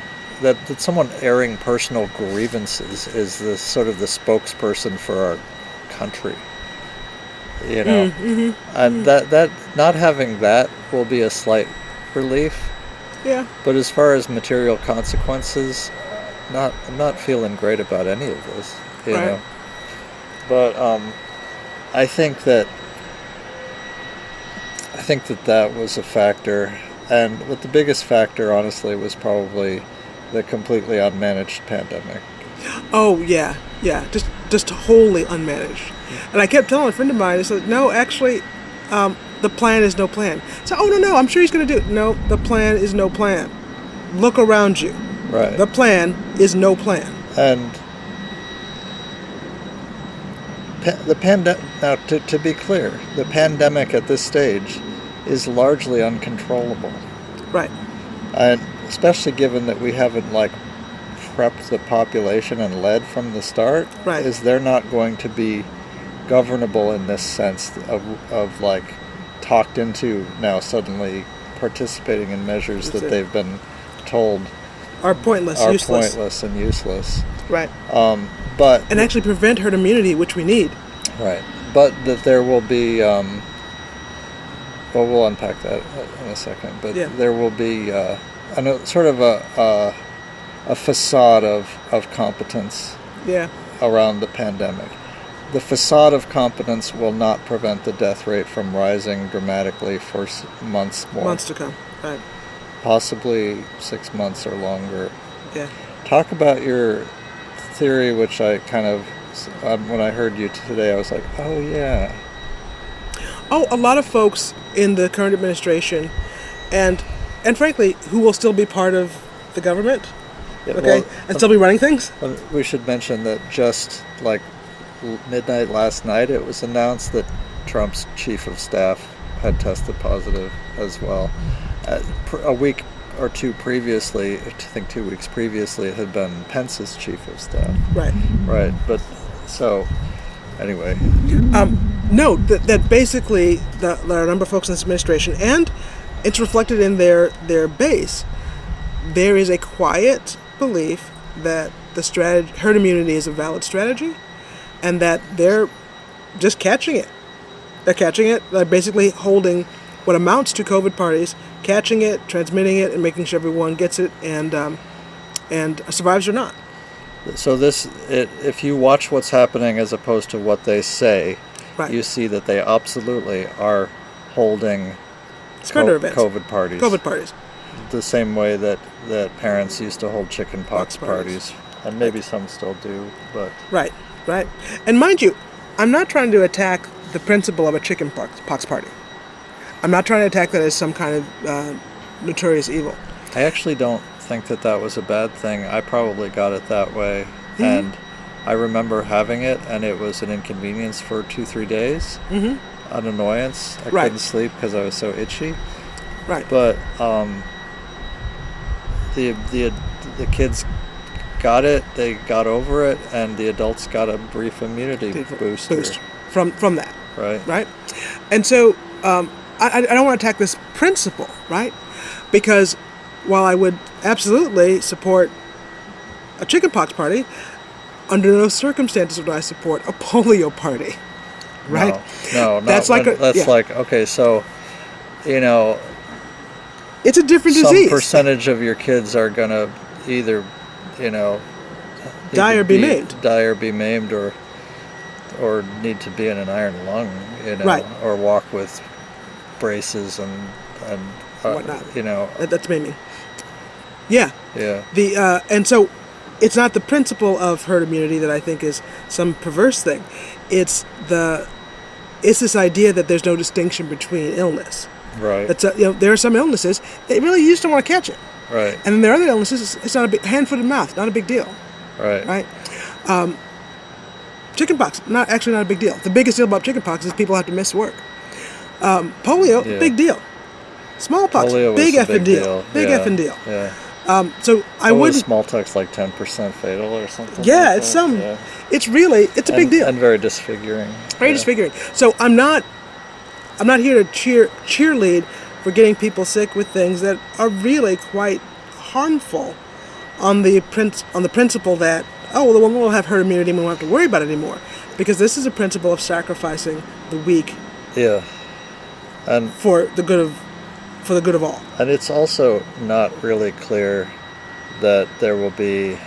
that someone airing personal grievances is the sort of the spokesperson for our country. And that not having that will be a slight relief. Yeah. But as far as material consequences, I'm not feeling great about any of this. You know. But I think that was a factor, and what the biggest factor, honestly, was probably the completely unmanaged pandemic. Oh yeah. Just just wholly unmanaged. And I kept telling a friend of mine, I said, no, actually, the plan is no plan. So, no, I'm sure he's going to do it. No, the plan is no plan. Look around you. Right. The plan is no plan. And the pandemic, now to be clear, the pandemic at this stage is largely uncontrollable. Right. And especially given that we haven't prepped the population and led from the start, Right. is they're not going to be governable in this sense of talked into now suddenly participating in measures That's that it. they've been told Are pointless, are useless. pointless and useless. Right. But And actually prevent herd immunity, which we need. right, but that there will be. Well, we'll unpack that in a second. But Yeah. there will be sort of a facade of competence Yeah. around the pandemic. The facade of competence will not prevent the death rate from rising dramatically for months more. Months to come. Right. Possibly 6 months or longer. Yeah. Talk about your theory, which I kind of, when I heard you today, I was like, oh yeah. Oh, a lot of folks in the current administration, and frankly, who will still be part of the government, Yeah, okay, well, and still be running things. We should mention that just midnight last night, it was announced that Trump's chief of staff had tested positive as well. A week or two previously, I think 2 weeks previously, it had been Pence's chief of staff. Right. Right, but so anyway. No, that basically there are a number of folks in this administration, and it's reflected in their base. There is a quiet belief that the herd immunity is a valid strategy, and that they're just catching it. They're catching it. They're basically holding what amounts to COVID parties, catching it, transmitting it, and making sure everyone gets it and survives or not. So if you watch what's happening as opposed to what they say, Right. you see that they absolutely are holding Spreader events. COVID parties. COVID parties. The same way that parents used to hold chicken pox Pox parties. parties. And maybe some still do, but Right. And mind you, I'm not trying to attack the principle of a chicken pox party. I'm not trying to attack that as some kind of notorious evil. I actually don't think that was a bad thing. I probably got it that way. Mm-hmm. And I remember having it, and it was an inconvenience for 2-3 days. Mm-hmm. An annoyance. I Right. couldn't sleep because I was so itchy. Right. But the kids got it, they got over it, and the adults got a brief immunity boost. From that. Right. Right. And so I don't want to attack this principle, right? Because while I would absolutely support a chickenpox party, under no circumstances would I support a polio party. Right? No, That's okay, so, it's a different some disease. percentage of your kids are going to either, Die or be maimed. Die or be maimed, or need to be in an iron lung, Right. or walk with braces and Whatnot. That's maiming. Yeah. Yeah. And so it's not the principle of herd immunity that I think is some perverse thing. It's this idea that there's no distinction between illness. Right. There are some illnesses that really you just don't want to catch it. Right. And then there are other illnesses, it's not a big hand, foot, and mouth, not a big deal. Right. Right? Chickenpox, not a big deal. The biggest deal about chickenpox is people have to miss work. Polio, Yeah. big deal. Smallpox, Polio was big a effing deal. Big Yeah. effing deal. Yeah. So I Was wouldn't. smallpox 10% fatal or something? Yeah, like it's that? some. Yeah. It's a big deal. And very disfiguring. Very disfiguring. So I'm not here to cheerlead for getting people sick with things that are really quite harmful on the principle that we'll have herd immunity and we won't have to worry about it anymore, because this is a principle of sacrificing the weak. Yeah. And for the good of all. And it's also not really clear that there will be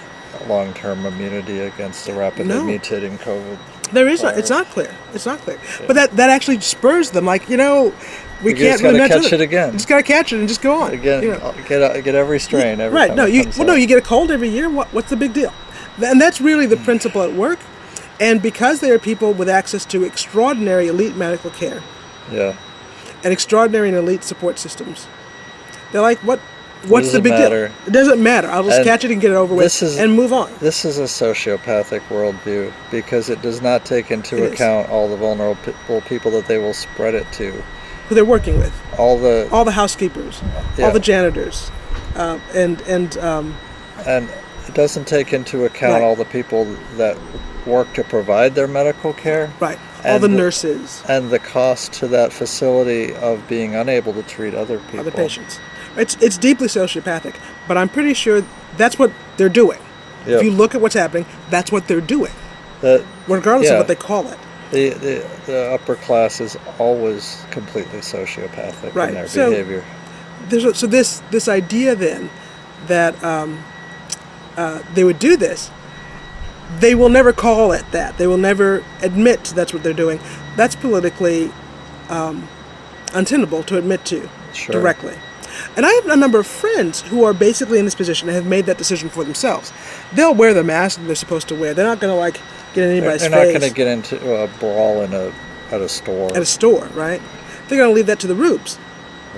long-term immunity against the rapidly mutating COVID. There is not. It's not clear. Yeah. But that actually spurs them. We can't really catch it again. You just got to catch it and just go on. Again, get every strain every right. time No, it you comes out. get a cold every year. What's the big deal? And that's really the principle at work. And because they are people with access to extraordinary elite medical care Yeah. and extraordinary and elite support systems, they're like, what's does the it big matter? deal? It doesn't matter. I'll just And catch it and get it over with this is- and move on. This is a sociopathic worldview because it does not take into It is. account all the vulnerable people that they will spread it to. Who they're working with. All the All the housekeepers, Yeah. all the janitors, and and it doesn't take into account Right. all the people that work to provide their medical care. right, all And the nurses, And the cost to that facility of being unable to treat other people. other patients. It's deeply sociopathic, but I'm pretty sure that's what they're doing. Yep. If you look at what's happening, that's what they're doing, The, regardless Yeah. of what they call it. the upper class is always completely sociopathic Right. in their So- behavior. So this idea then that they would do this, they will never call it that. They will never admit that's what they're doing. That's politically untenable to admit to Sure. directly. And I have a number of friends who are basically in this position and have made that decision for themselves. They'll wear the mask that they're supposed to wear. They're not going to get in anybody's They're not face going to get into a brawl at a store. at a store, right? They're going to leave that to the rubes.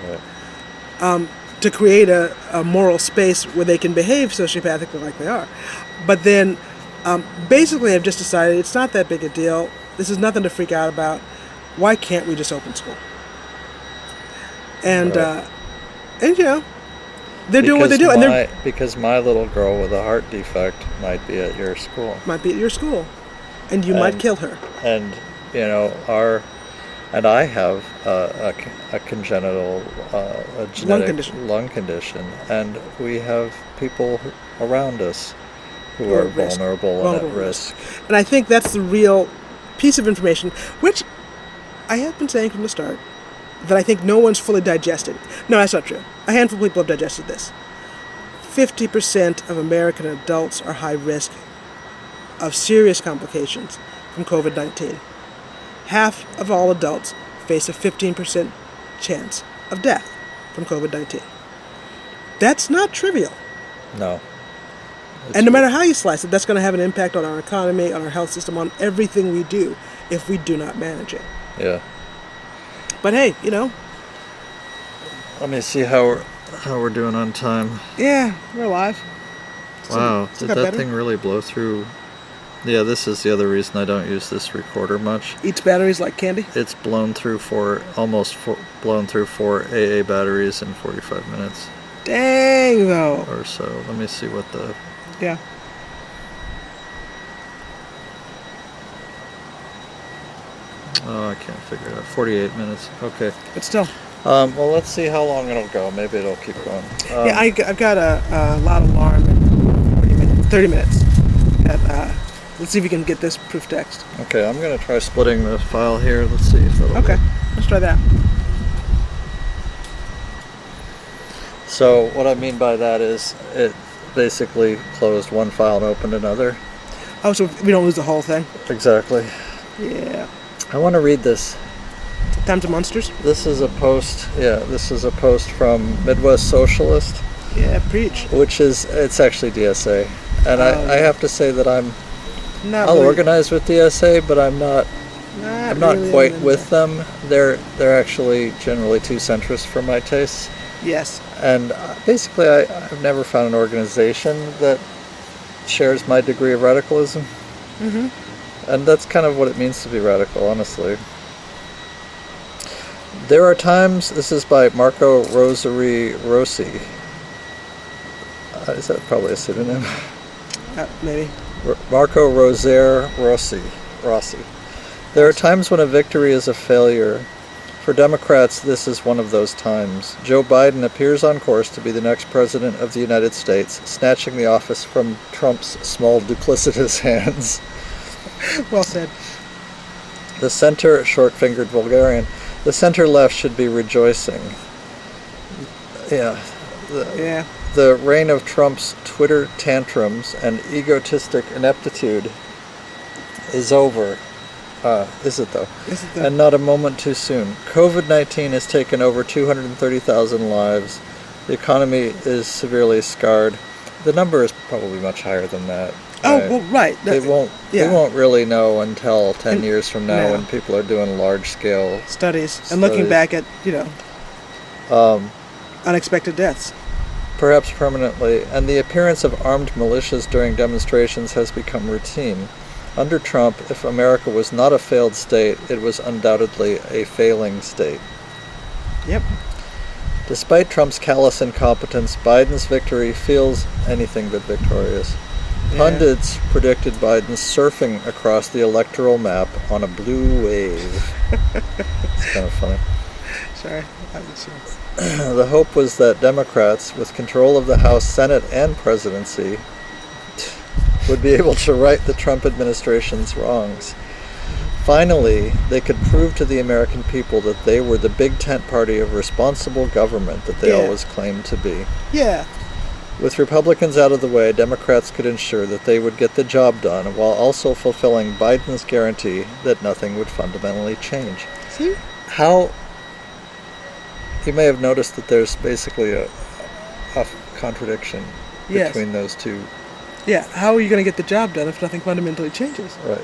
Right. To create a moral space where they can behave sociopathically like they are. But then basically I've just decided it's not that big a deal. This is nothing to freak out about. Why can't we just open school? And, Right. and you know, they're doing what they do. And they Because my little girl with a heart defect might be at your school. might be at your school. And you might And- kill her. And, and I have a congenital, a genetic lung condition. and we have people around us who Who are are at risk. vulnerable and Vulnerable at risk. And I think that's the real piece of information, which I have been saying from the start, that I think no one's fully digested. No, that's not true. A handful of people have digested this. 50% of American adults are high risk of serious complications from COVID-19. Half of all adults face a 15% chance of death from COVID-19. That's not trivial. No. And no matter how you slice it, that's going to have an impact on our economy, on our health system, on everything we do if we do not manage it. Yeah. But hey, you know, Let me see how we're doing on time. yeah, we're alive. Wow, Still did got that better? thing really blow through? Yeah, this is the other reason I don't use this recorder much. Eats batteries like candy. It's blown through blown through 4 AA batteries in 45 minutes Dang, though. or so. Let me see what the... Yeah. Oh, I can't figure it out. 48 minutes. Okay. But still. Well, let's see how long it'll go. Maybe it'll keep going. Yeah, I've got a loud alarm in 30 minutes. Let's see if we can get this proof text. Okay, I'm going to try splitting the file here. Let's see if that'll Okay, work. let's try that. So what I mean by that is it basically closed one file and opened another. Oh, so we don't lose the whole thing? Exactly. Yeah. I want to read this. Time to Monsters? This is a post. Yeah, this is a post from Midwest Socialist, Yeah, preach. it's actually DSA, and I have to say that I'm Not I'll really- organize with DSA, but I'm not really quite into with that. them. They're actually generally too centrist for my tastes, Yes. and basically I've never found an organization that shares my degree of radicalism. Mm-hmm. And that's kind of what it means to be radical, honestly. There are times, this is by Marco Rosaire Rossi. Is that probably a pseudonym? Maybe. Marco Rosaire Rossi. There are times when a victory is a failure. For Democrats, this is one of those times. Joe Biden appears on course to be the next president of the United States, snatching the office from Trump's small, duplicitous hands. Well said. The center, short-fingered vulgarian, the center left should be rejoicing. Yeah. Yeah. The reign of Trump's Twitter tantrums and egotistic ineptitude is over. Is it though? Is it though? And not a moment too soon. COVID-19 has taken over 230,000 lives. The economy is severely scarred. The number is probably much higher than that. Oh, Right. well, right. They won't. Yeah. They won't really know until 10 And- years from now no. when people are doing large scale. Studies. And looking Studies. back at, Um, unexpected deaths. perhaps permanently, and the appearance of armed militias during demonstrations has become routine. Under Trump, if America was not a failed state, it was undoubtedly a failing state. Yep. Despite Trump's callous incompetence, Biden's victory feels anything but victorious. Yeah. Pundits predicted Biden surfing across the electoral map on a blue wave. It's kind of funny. Sorry. I was, The hope was that Democrats, with control of the House, Senate, and presidency, would be able to right the Trump administration's wrongs. Finally, they could prove to the American people that they were the big tent party of responsible government that they Yeah. always claimed to be. yeah. With Republicans out of the way, Democrats could ensure that they would get the job done while also fulfilling Biden's guarantee that nothing would fundamentally change. See? How... You may have noticed that there's basically a contradiction Yes. between those two. Yeah. How are you going to get the job done if nothing fundamentally changes? Right.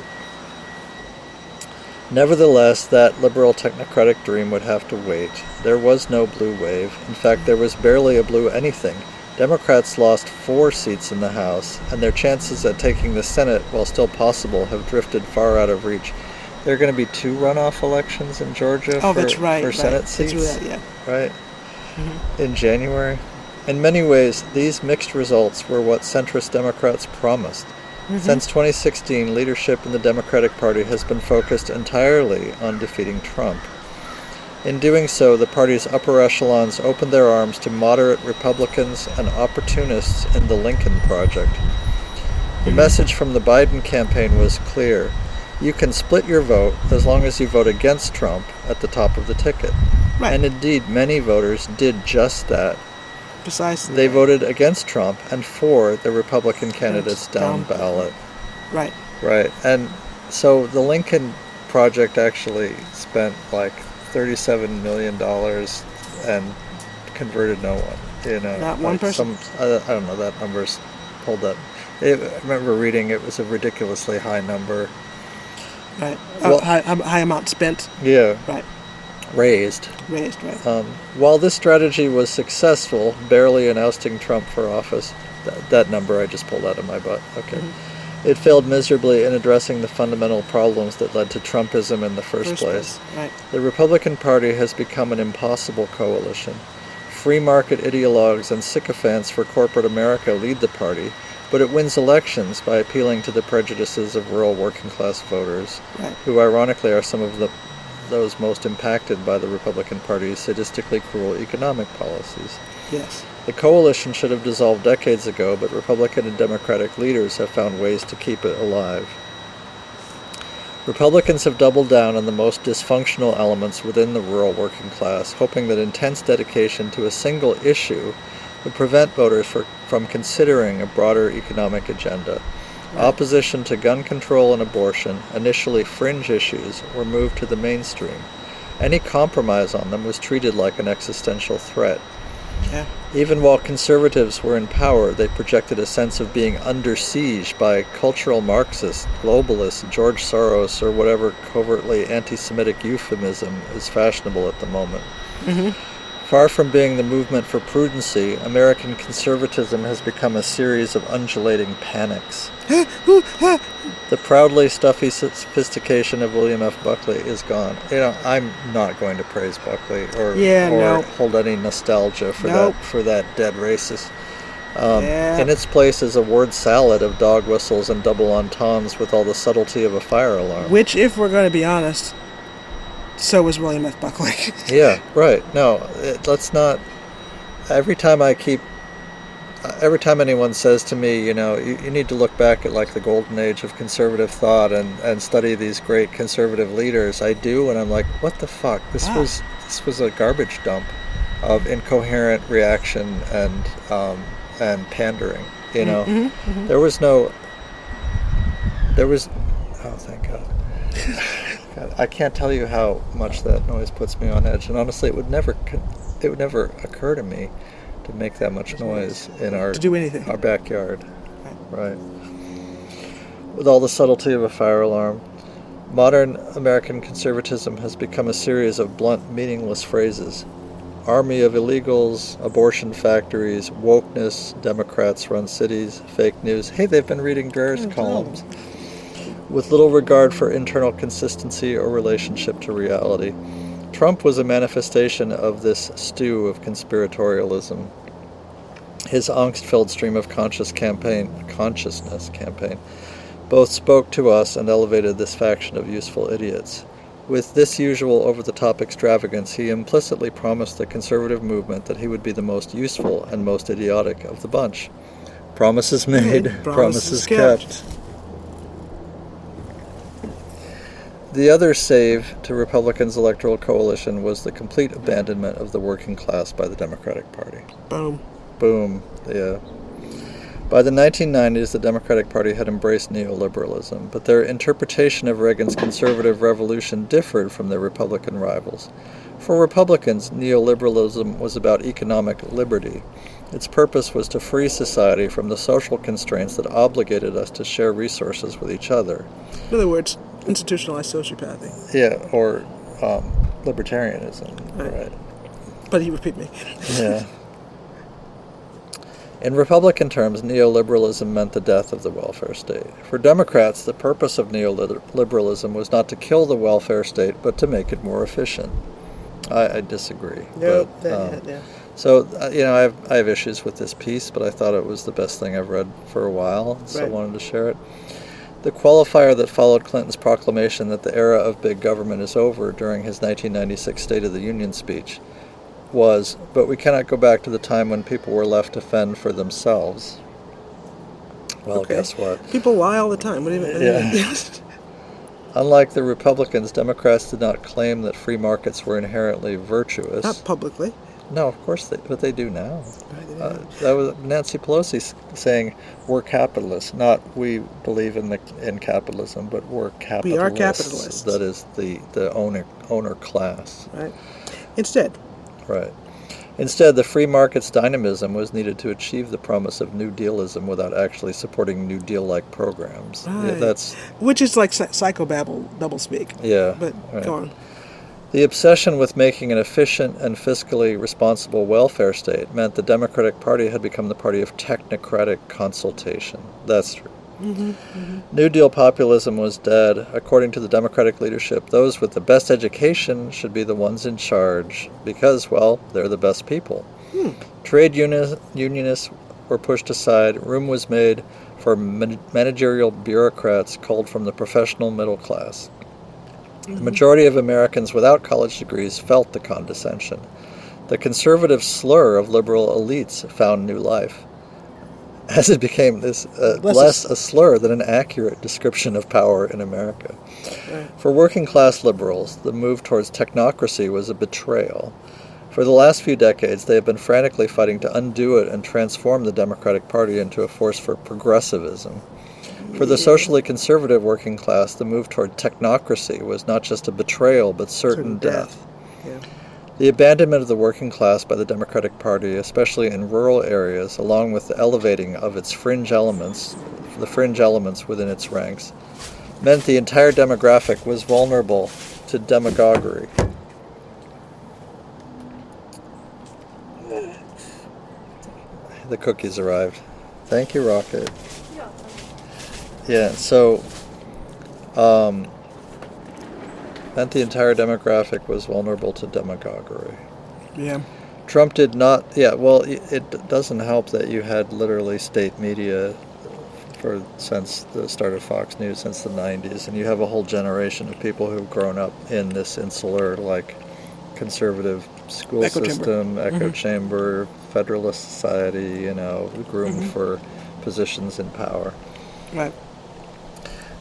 Nevertheless, that liberal technocratic dream would have to wait. There was no blue wave. In fact, there was barely a blue anything. Democrats lost 4 seats in the House, and their chances at taking the Senate, while still possible, have drifted far out of reach. There are going to be 2 runoff elections in Georgia Oh, that's right. for right. Senate That's seats, right, yeah. right? In January. In many ways, these mixed results were what centrist Democrats promised. Since 2016, leadership in the Democratic Party has been focused entirely on defeating Trump. In doing so, the party's upper echelons opened their arms to moderate Republicans and opportunists in the Lincoln Project. The message from the Biden campaign was clear. You can split your vote as long as you vote against Trump at the top of the ticket. Right. And indeed, many voters did just that. Precisely. They voted against Trump and for the Republican candidates down down ballot. Right. Right. And so the Lincoln Project actually spent like $37 million and converted no one. Not one like person? I don't know, that number's pulled up. I remember reading it was a ridiculously high number. Right. Well- High amount spent. Yeah, Right. raised. Raised. Right. While this strategy was successful, barely in ousting Trump for office, that number I just pulled out of my butt. Okay. It failed miserably in addressing the fundamental problems that led to Trumpism in the first place. Right. The Republican Party has become an impossible coalition. Free market ideologues and sycophants for corporate America lead the party, but it wins elections by appealing to the prejudices of rural working class voters, Right. who ironically are some of those most impacted by the Republican Party's sadistically cruel economic policies. Yes. The coalition should have dissolved decades ago, but Republican and Democratic leaders have found ways to keep it alive. Republicans have doubled down on the most dysfunctional elements within the rural working class, hoping that intense dedication to a single issue would prevent voters from considering a broader economic agenda. Opposition to gun control and abortion, initially fringe issues, were moved to the mainstream. Any compromise on them was treated like an existential threat. Yeah. Even while conservatives were in power, they projected a sense of being under siege by cultural Marxists, globalists, George Soros, or whatever covertly anti-Semitic euphemism is fashionable at the moment. Far from being the movement for prudency, American conservatism has become a series of undulating panics. The proudly stuffy sophistication of William F. Buckley is gone. I'm not going to praise Buckley or hold any nostalgia for that dead racist. In its place is a word salad of dog whistles and double entendres with all the subtlety of a fire alarm. Which, if we're going to be honest, so was William F. Buckley. Yeah, right. No, let's not. Every time anyone says to me, you need to look back at like the golden age of conservative thought and study these great conservative leaders, I do, and I'm like, what the fuck? This was a garbage dump of incoherent reaction and pandering. There was. Oh, thank God. God, I can't tell you how much that noise puts me on edge, and honestly, it would never occur to me to make that much noise in our to do anything. our backyard. Right. with all the subtlety of a fire alarm. Modern American conservatism has become a series of blunt, meaningless phrases. Army of illegals, abortion factories, wokeness, Democrats run cities, fake news. Hey, they've been reading Dreyer's columns. With little regard for internal consistency or relationship to reality. Trump was a manifestation of this stew of conspiratorialism. His angst-filled stream of consciousness campaign both spoke to us and elevated this faction of useful idiots. With this usual over-the-top extravagance, he implicitly promised the conservative movement that he would be the most useful and most idiotic of the bunch. Promises made, promises kept. The other save to Republicans' electoral coalition was the complete abandonment of the working class by the Democratic Party. Boom. Boom, yeah. By the 1990s, the Democratic Party had embraced neoliberalism, but their interpretation of Reagan's conservative revolution differed from their Republican rivals. For Republicans, neoliberalism was about economic liberty. Its purpose was to free society from the social constraints that obligated us to share resources with each other. In other words, institutionalized sociopathy. Yeah, or libertarianism, right? But you repeat me. Yeah. In Republican terms, neoliberalism meant the death of the welfare state. For Democrats, the purpose of neoliberalism was not to kill the welfare state, but to make it more efficient. I disagree. Nope, but, So, I have issues with this piece, but I thought it was the best thing I've read for a while, so I wanted to share it. The qualifier that followed Clinton's proclamation that the era of big government is over during his 1996 State of the Union speech was, but we cannot go back to the time when people were left to fend for themselves. Well, guess what? People lie all the time. What do you mean? Yeah. Unlike the Republicans, Democrats did not claim that free markets were inherently virtuous. Not publicly. No, of course but they do now. That was Nancy Pelosi saying, "We're capitalists," not "we believe in capitalism," but "we're capitalists." We are capitalists. That is the owner class. Right. Instead. Right. Instead, the free market's dynamism was needed to achieve the promise of New Dealism without actually supporting New Deal-like programs. Right. Yeah, which is like psychobabble, doublespeak. Yeah. But go on. The obsession with making an efficient and fiscally responsible welfare state meant the Democratic Party had become the party of technocratic consultation. That's true. New Deal populism was dead. According to the Democratic leadership, those with the best education should be the ones in charge because, well, they're the best people. Trade unionists were pushed aside. Room was made for managerial bureaucrats culled from the professional middle class. The majority of Americans without college degrees felt the condescension. The conservative slur of liberal elites found new life, as it became less a slur than an accurate description of power in America. Right. For working-class liberals, the move towards technocracy was a betrayal. For the last few decades, they have been frantically fighting to undo it and transform the Democratic Party into a force for progressivism. For the socially conservative working class, the move toward technocracy was not just a betrayal, but certain death. Yeah. The abandonment of the working class by the Democratic Party, especially in rural areas, along with the elevating of its fringe elements within its ranks, meant the entire demographic was vulnerable to demagoguery. The cookies arrived. Thank you, Rocket. Yeah, so meant the entire demographic was vulnerable to demagoguery. Yeah. Trump did not, it doesn't help that you had literally state media since the start of Fox News, since the 90s, and you have a whole generation of people who've grown up in this insular, conservative school system, echo chamber, Federalist Society, groomed for positions in power. Right.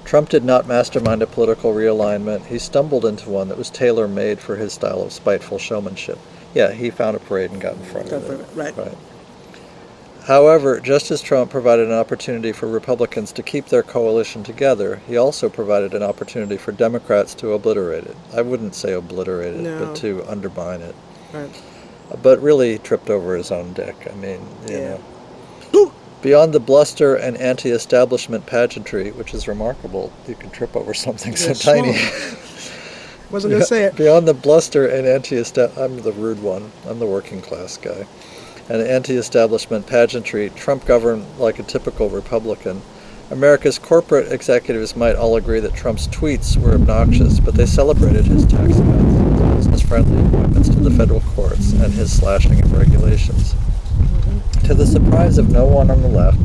Trump did not mastermind a political realignment. He stumbled into one that was tailor-made for his style of spiteful showmanship. Yeah, he found a parade and got in front of it. Right. However, just as Trump provided an opportunity for Republicans to keep their coalition together, he also provided an opportunity for Democrats to obliterate it. I wouldn't say obliterate it, but to undermine it. Right. But really tripped over his own dick. I mean, you know. Beyond the bluster and anti-establishment pageantry, which is remarkable, you can trip over something so It's tiny. Wasn't going to say it. Beyond the bluster and I'm the rude one. I'm the working class guy. And anti-establishment pageantry, Trump governed like a typical Republican. America's corporate executives might all agree that Trump's tweets were obnoxious, but they celebrated his tax cuts, business-friendly appointments to the federal courts, and his slashing of regulations. To the surprise of no one on the left,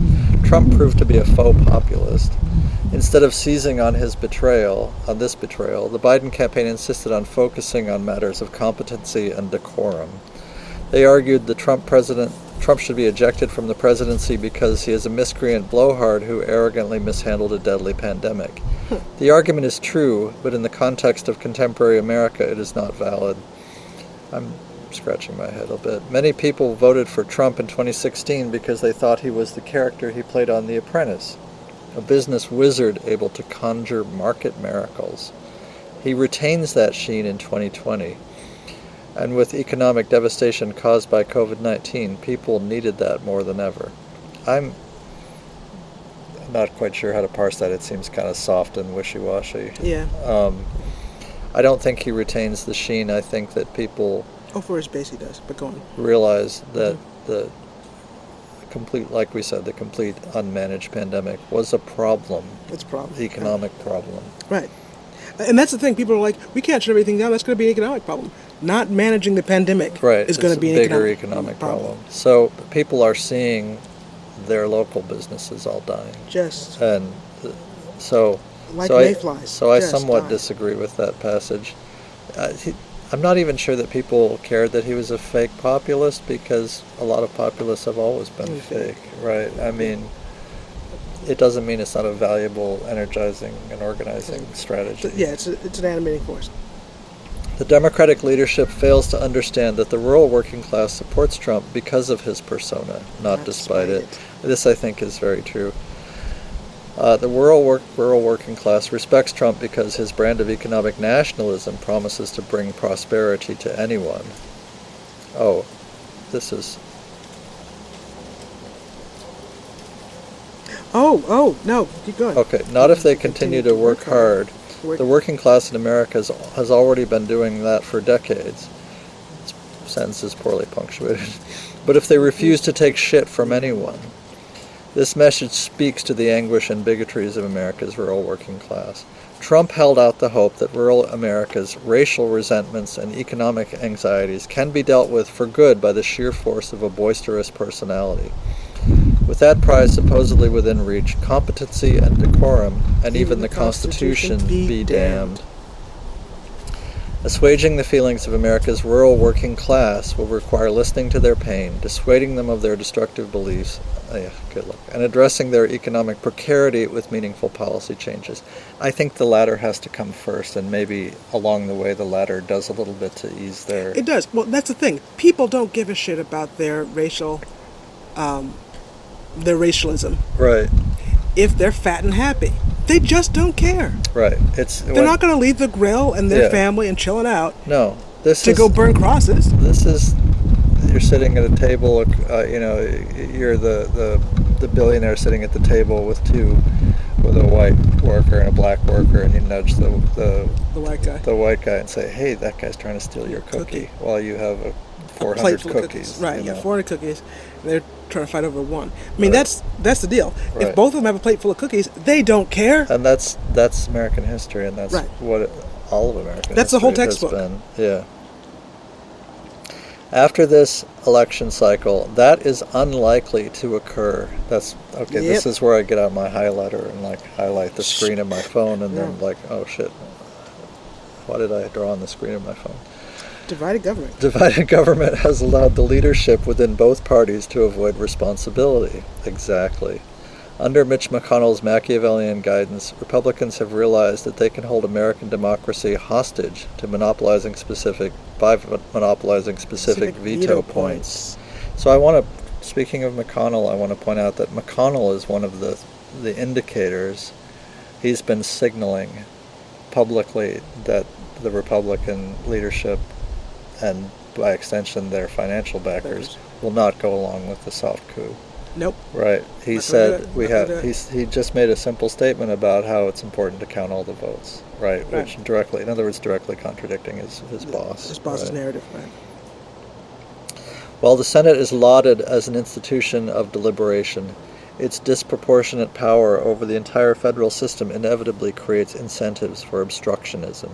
Trump proved to be a faux populist. Instead of seizing on this betrayal, the Biden campaign insisted on focusing on matters of competency and decorum. They argued Trump should be ejected from the presidency because he is a miscreant blowhard who arrogantly mishandled a deadly pandemic. The argument is true, but in the context of contemporary America, it is not valid. I'm scratching my head a bit. Many people voted for Trump in 2016 because they thought he was the character he played on The Apprentice, a business wizard able to conjure market miracles. He retains that sheen in 2020. And with economic devastation caused by COVID-19, people needed that more than ever. I'm not quite sure how to parse that. It seems kind of soft and wishy-washy. Yeah. I don't think he retains the sheen. I think that people... Oh, for his base he does, but go on. Realize that the complete, like we said, the complete unmanaged pandemic was a problem. It's a problem. Economic problem. Right. And that's the thing. People are like, we can't shut everything down. That's going to be an economic problem. Not managing the pandemic is going to be an bigger economic problem. So people are seeing their local businesses all dying. Just. And so... Like so mayflies. So I somewhat disagree with that passage. I'm not even sure that people cared that he was a fake populist, because a lot of populists have always been fake, right? I mean, it doesn't mean it's not a valuable, energizing, and organizing strategy. Yeah, it's an animating force. The Democratic leadership fails to understand that the rural working class supports Trump because of his persona, not despite it. This, I think, is very true. The rural working class respects Trump because his brand of economic nationalism promises to bring prosperity to anyone. Oh, this is... Oh, no, keep going. Okay, not if they continue to work hard. The working class in America has already been doing that for decades. This sentence is poorly punctuated. But if they refuse to take shit from anyone... This message speaks to the anguish and bigotries of America's rural working class. Trump held out the hope that rural America's racial resentments and economic anxieties can be dealt with for good by the sheer force of a boisterous personality. With that prize supposedly within reach, competency and decorum, and even the Constitution be damned. Assuaging the feelings of America's rural working class will require listening to their pain, dissuading them of their destructive beliefs, and addressing their economic precarity with meaningful policy changes. I think the latter has to come first, and maybe along the way the latter does a little bit to ease their... It does. Well, that's the thing. People don't give a shit about their racialism. Right. If they're fat and happy. They just don't care. Right. They're not going to leave the grill and their family and chilling out. No. Go burn crosses. This is... You're sitting at a table, you're the billionaire sitting at the table with a white worker and a black worker, and you nudge the white guy and say, hey, that guy's trying to steal your cookie while you have 400 cookies. Right, 400 cookies. And they're trying to fight over one. I mean, that's the deal. Right. If both of them have a plate full of cookies, they don't care. And that's American history, and that's what all of American that's history the whole textbook. Has been. Yeah. After this election cycle, that is unlikely to occur. That's okay. Yep. This is where I get out my highlighter and highlight the screen of my phone, and then oh shit, why did I draw on the screen of my phone? Divided government. Divided government has allowed the leadership within both parties to avoid responsibility. Exactly. Under Mitch McConnell's Machiavellian guidance, Republicans have realized that they can hold American democracy hostage to monopolizing specific veto points. So speaking of McConnell, I want to point out that McConnell is one of the indicators. He's been signaling publicly that the Republican leadership, and by extension their financial backers, will not go along with the soft coup. Nope. Right. He Not gonna do said it. we Not gonna have. do it. He just made a simple statement about how it's important to count all the votes. Right. Right. Which directly, in other words, directly contradicting his boss. His boss's right? narrative, right? While the Senate is lauded as an institution of deliberation, its disproportionate power over the entire federal system inevitably creates incentives for obstructionism.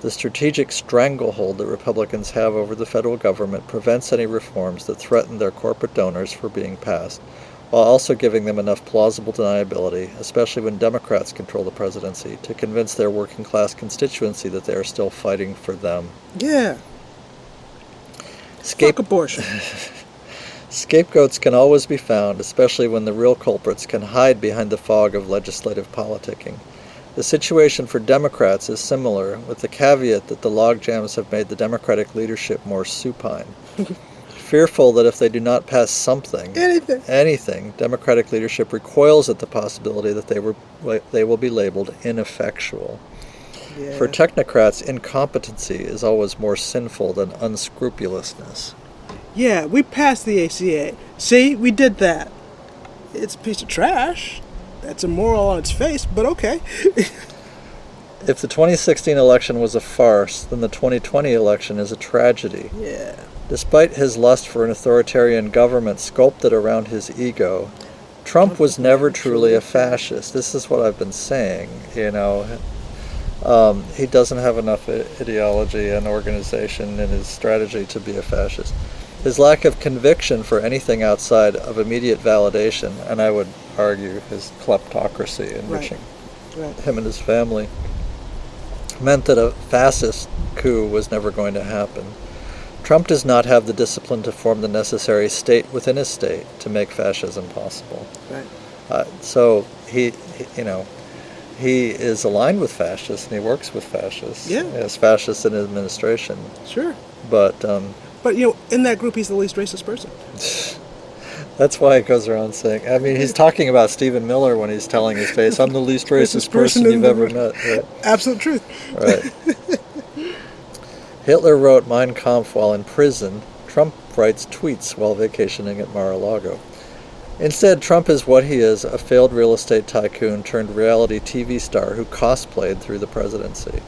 The strategic stranglehold that Republicans have over the federal government prevents any reforms that threaten their corporate donors from being passed, while also giving them enough plausible deniability, especially when Democrats control the presidency, to convince their working-class constituency that they are still fighting for them. Yeah. Fuck abortion. Scapegoats can always be found, especially when the real culprits can hide behind the fog of legislative politicking. The situation for Democrats is similar, with the caveat that the logjams have made the Democratic leadership more supine. Fearful that if they do not pass something, anything, Democratic leadership recoils at the possibility that they will be labeled ineffectual. Yeah. For technocrats, incompetency is always more sinful than unscrupulousness. Yeah, we passed the ACA. See, we did that. It's a piece of trash. That's immoral on its face, but okay. If the 2016 election was a farce, then the 2020 election is a tragedy. Yeah. Despite his lust for an authoritarian government sculpted around his ego, Trump was never truly a fascist. This is what I've been saying, you know. He doesn't have enough ideology and organization in his strategy to be a fascist. His lack of conviction for anything outside of immediate validation, and I would argue his kleptocracy enriching him and his family, meant that a fascist coup was never going to happen. Trump does not have the discipline to form the necessary state within a state to make fascism possible. Right. So he is aligned with fascists and he works with fascists. Yeah. As fascists in administration. Sure. But you know, in that group, he's the least racist person. that's why it goes around saying, I mean, he's talking about Stephen Miller when he's telling his face, I'm the least racist person you've ever met. Right? Absolute truth. Right. Hitler wrote Mein Kampf while in prison. Trump writes tweets while vacationing at Mar-a-Lago. Instead, Trump is what he is, a failed real estate tycoon turned reality TV star who cosplayed through the presidency.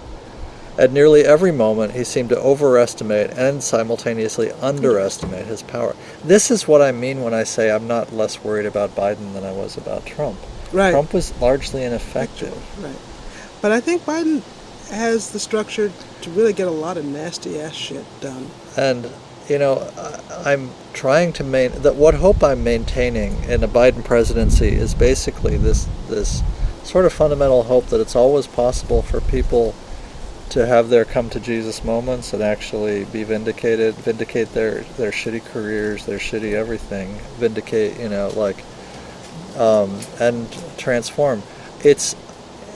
At nearly every moment, he seemed to overestimate and simultaneously underestimate his power. This is what I mean when I say I'm not less worried about Biden than I was about Trump. Right. Trump was largely ineffective. Right. But I think Biden has the structure to really get a lot of nasty-ass shit done. And, you know, I'm trying to what hope I'm maintaining in a Biden presidency is basically this sort of fundamental hope that it's always possible for people to have their come to Jesus moments and actually be vindicate their shitty careers, their shitty everything, vindicate, you know, like, and transform. It's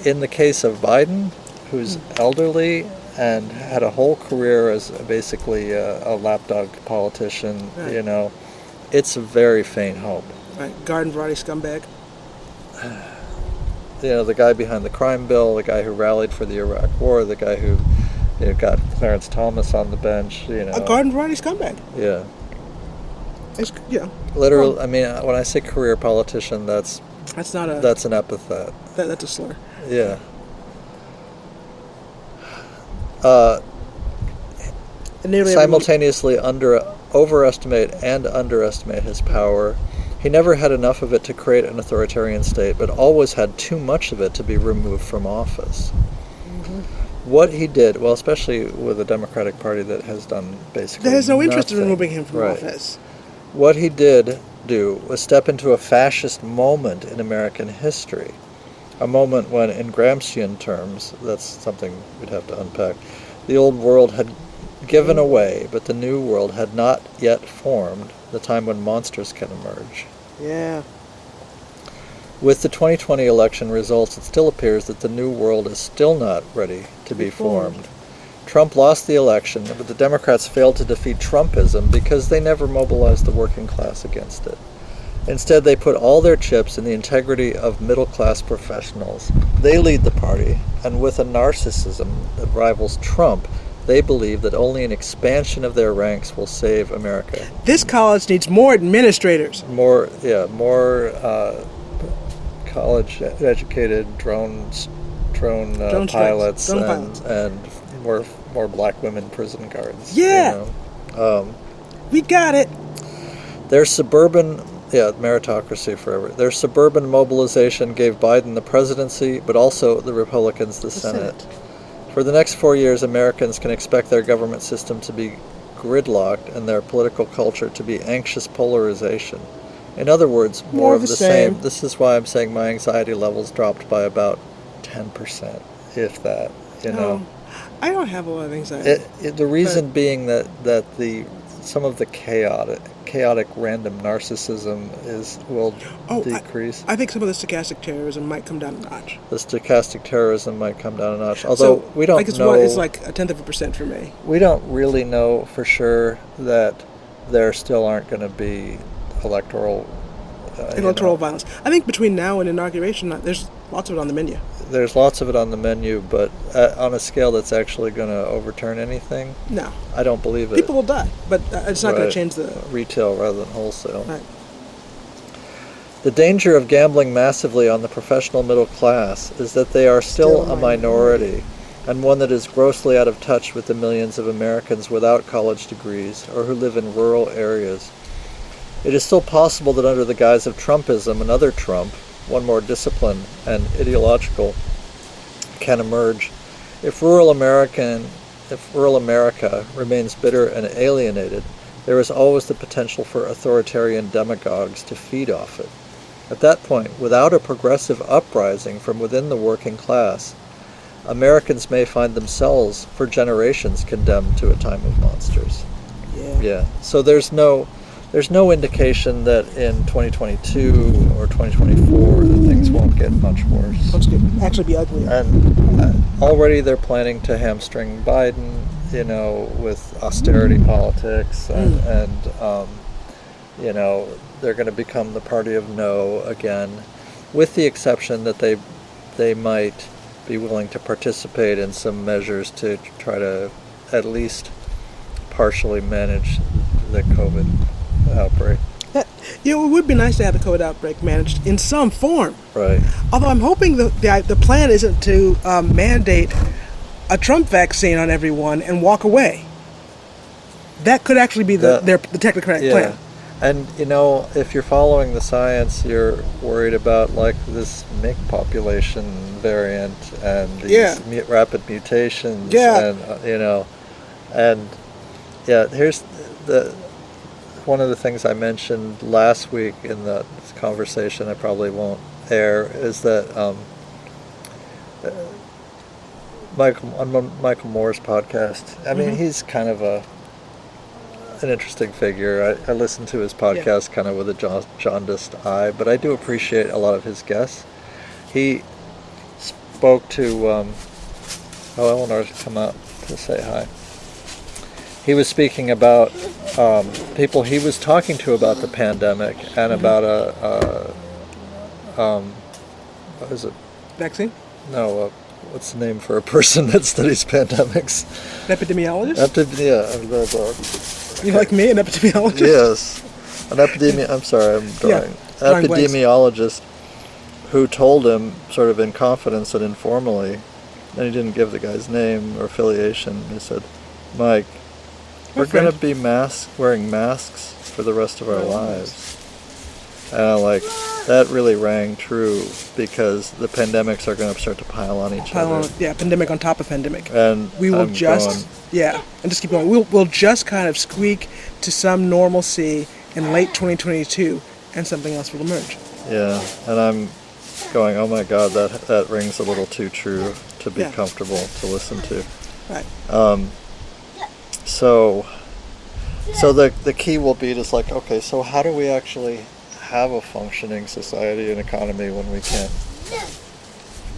in the case of Biden, who's elderly and had a whole career as basically a lapdog politician, right. You know, it's a very faint hope. Right, garden variety scumbag. You know, the guy behind the crime bill, the guy who rallied for the Iraq War, the guy who got Clarence Thomas on the bench, you know. A garden variety scumbag. Yeah. Yeah. Literally, I mean, when I say career politician, that's an epithet. That's a slur. Yeah. Simultaneously overestimate and underestimate his power. He never had enough of it to create an authoritarian state, but always had too much of it to be removed from office. Mm-hmm. What he did, well, especially with a Democratic Party that has done basically that has no interest nothing, in removing him from right. office. What he did do was step into a fascist moment in American history. A moment when, in Gramscian terms, that's something we'd have to unpack, the old world had given away, but the new world had not yet formed, the time when monsters can emerge. Yeah. With the 2020 election results, it still appears that the new world is still not ready to be formed. Trump lost the election, but the Democrats failed to defeat Trumpism because they never mobilized the working class against it. Instead, they put all their chips in the integrity of middle-class professionals. They lead the party, and with a narcissism that rivals Trump, They believe that only an expansion of their ranks will save America. This college needs more administrators. More college-educated drone pilots, and more black women prison guards. Yeah. We got it. Their suburban, meritocracy forever. Their suburban mobilization gave Biden the presidency, but also the Republicans the Senate. For the next 4 years, Americans can expect their government system to be gridlocked and their political culture to be anxious polarization. In other words, more of the same. This is why I'm saying my anxiety levels dropped by about 10%, if that, I don't have a lot of anxiety. The reason being that some of the chaotic random narcissism will decrease. I think some of the stochastic terrorism might come down a notch. The stochastic terrorism might come down a notch. Although we don't know. It's like 0.1% for me. We don't really know for sure that there still aren't going to be electoral violence. I think between now and inauguration, there's lots of it on the menu. There's lots of it on the menu, but on a scale that's actually going to overturn anything? No. I don't believe it. People will die, but it's not going to change the... Retail rather than wholesale. Right. The danger of gambling massively on the professional middle class is that they are still a minority, and one that is grossly out of touch with the millions of Americans without college degrees or who live in rural areas. It is still possible that under the guise of Trumpism, another Trump, one more disciplined and ideological, can emerge. If rural America remains bitter and alienated, there is always the potential for authoritarian demagogues to feed off it. At that point, without a progressive uprising from within the working class, Americans may find themselves for generations condemned to a time of monsters. Yeah. So there's no indication that in 2022 or 2024 that things won't get much worse. It's going to actually be uglier. And already they're planning to hamstring Biden, with austerity politics, and they're going to become the party of no again, with the exception that they might be willing to participate in some measures to try to at least partially manage the COVID outbreak. It would be nice to have the COVID outbreak managed in some form. Right. Although I'm hoping the plan isn't to mandate a Trump vaccine on everyone and walk away. That could actually be the technocratic plan. And if you're following the science, you're worried about this mink population variant and these rapid mutations. And here's one of the things I mentioned last week in the conversation I probably won't air is that on Michael Moore's podcast, I mean, he's kind of an interesting figure. I listen to his podcast kind of with a jaundiced eye, but I do appreciate a lot of his guests. He spoke to Eleanor to come out to say hi. He was speaking about people he was talking to about the pandemic and about what is it? Vaccine? No, what's the name for a person that studies pandemics? An epidemiologist? You like me, an epidemiologist? Yes. I'm sorry, I'm drawing. An epidemiologist who told him, sort of in confidence and informally, and he didn't give the guy's name or affiliation, he said, Mike, we're going to be wearing masks for the rest of our lives. And that really rang true because the pandemics are going to start to pile on each other. Pandemic on top of pandemic. And we will and just keep going. We'll just kind of squeak to some normalcy in late 2022 and something else will emerge. Yeah, and I'm going, oh my God, that rings a little too true to be comfortable to listen to. Right. So the key will be just okay, so how do we actually have a functioning society and economy when we can't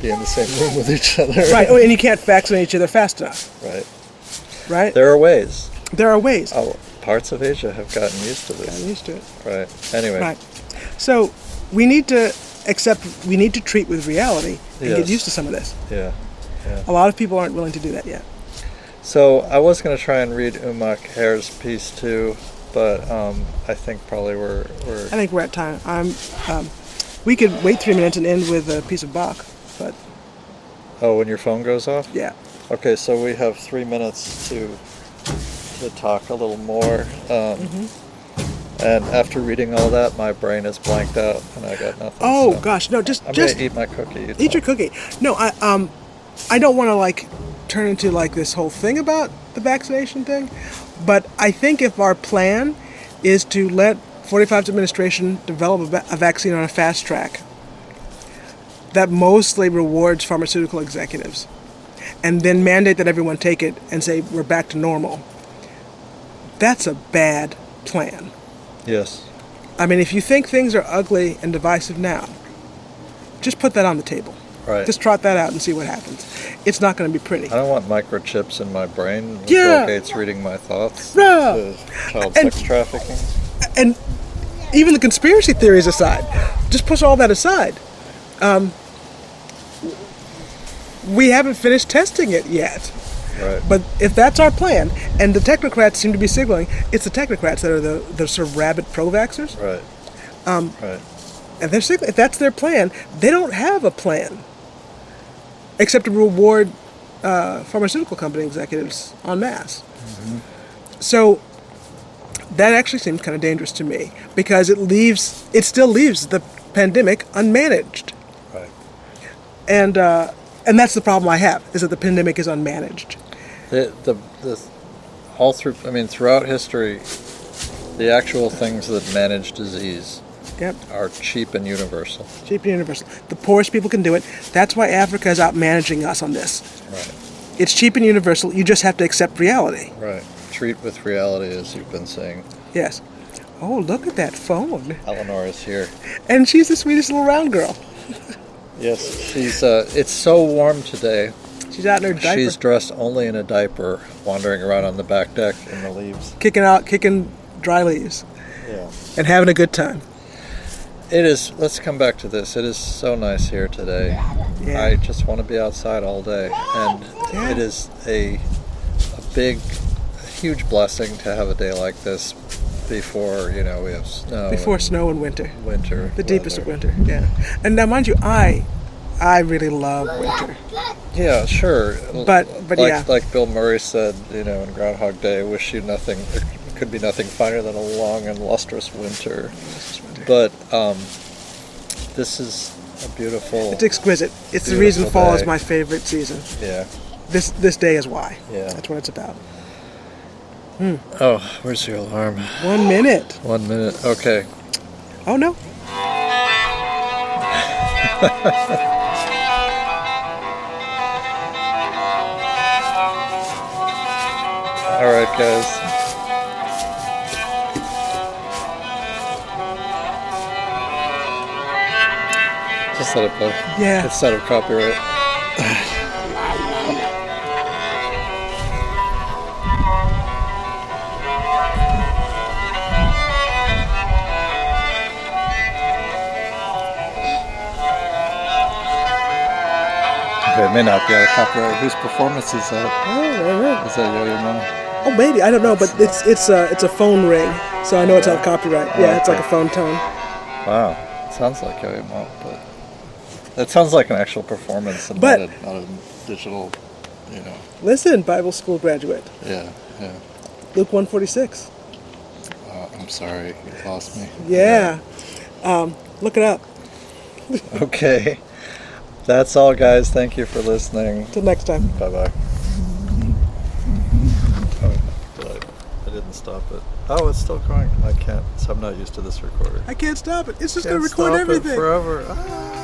be in the same room with each other? Right, and you can't vaccinate each other fast enough. Right? There are ways. Oh, parts of Asia have gotten used to this. Right. Anyway. Right. So we need to treat with reality and get used to some of this. Yeah. A lot of people aren't willing to do that yet. So I was going to try and read Umak Hare's piece too, but I think probably we're. I think we're at time. We could wait 3 minutes and end with a piece of Bach, but Oh, when your phone goes off? yeah. Okay, so we have 3 minutes to talk a little more. And after reading all that, my brain is blanked out and I got nothing. Oh so gosh, no, just I'm gonna eat my cookie. eat your cookie. No, I don't want to like turn into like this whole thing about the vaccination thing, but I think if our plan is to let 45's administration develop a vaccine on a fast track that mostly rewards pharmaceutical executives, and then mandate that everyone take it and say we're back to normal, that's a bad plan. Yes. I mean, if you think things are ugly and divisive now, just put that on the table. Right. Just trot that out and see what happens. It's not going to be pretty. I don't want microchips in my brain with Yeah. Bill Gates reading my thoughts. No. Child And- sex trafficking. And even the conspiracy theories aside, just push all that aside. We haven't finished testing it yet. Right. But if that's our plan, and the technocrats seem to be signaling, it's the technocrats that are the sort of rabid pro-vaxxers. Right. Right. And they're signaling, if that's their plan, they don't have a plan. Except to reward pharmaceutical company executives en masse. So that actually seems kind of dangerous to me, because it still leaves the pandemic unmanaged. Right. And that's the problem I have, is that the pandemic is unmanaged. Throughout history, the actual things that manage disease Yep. are cheap and universal. Cheap and universal. The poorest people can do it. That's why Africa is out managing us on this. Right. It's cheap and universal. You just have to accept reality. Right. Treat with reality, as you've been saying. Yes. Oh, look at that phone. Eleanor is here. And she's the sweetest little round girl. Yes, she's. It's so warm today. She's out in her diaper. She's dressed only in a diaper, wandering around on the back deck in the leaves. Kicking dry leaves. Yeah. And having a good time. It is. Let's come back to this. It is so nice here today. Yeah. I just want to be outside all day, and Yeah. it is a huge blessing to have a day like this before we have snow. Before and snow and winter. winter. The deepest of weather. winter, yeah. And now, mind you, I really love winter. Yeah, sure. But yeah. Like Bill Murray said, in Groundhog Day, I wish you nothing. There could be nothing finer than a long and lustrous winter. But this is a beautiful. It's exquisite. It's the Beautiful reason fall day. is my favorite season. Yeah. This day is why. Yeah. That's what it's about. Oh, where's your alarm? 1 minute. 1 minute. Okay. Oh no. All right, guys. Just let it play. Yeah. It's out of copyright. Okay, it may not be out of copyright. Whose performance is that? Oh, I don't know. Is that Yo-Yo Ma? Oh, maybe I don't know, but it's a phone ring, so I know it's out of copyright. Yeah, it's like a phone tone. Wow. Sounds like Yo-Yo Ma, but that sounds like an actual performance and But- not a digital, Listen, Bible school graduate, Yeah. Luke 1:46. I'm sorry, you lost me. Yeah. Look it up. Okay. That's all, guys. Thank you for listening. Till next time. Bye-bye. Oh, I didn't stop it. Oh, it's still going. I can't. So I'm not used to this recorder. I can't stop it. It's just Can't gonna record stop everything. it forever. Ah.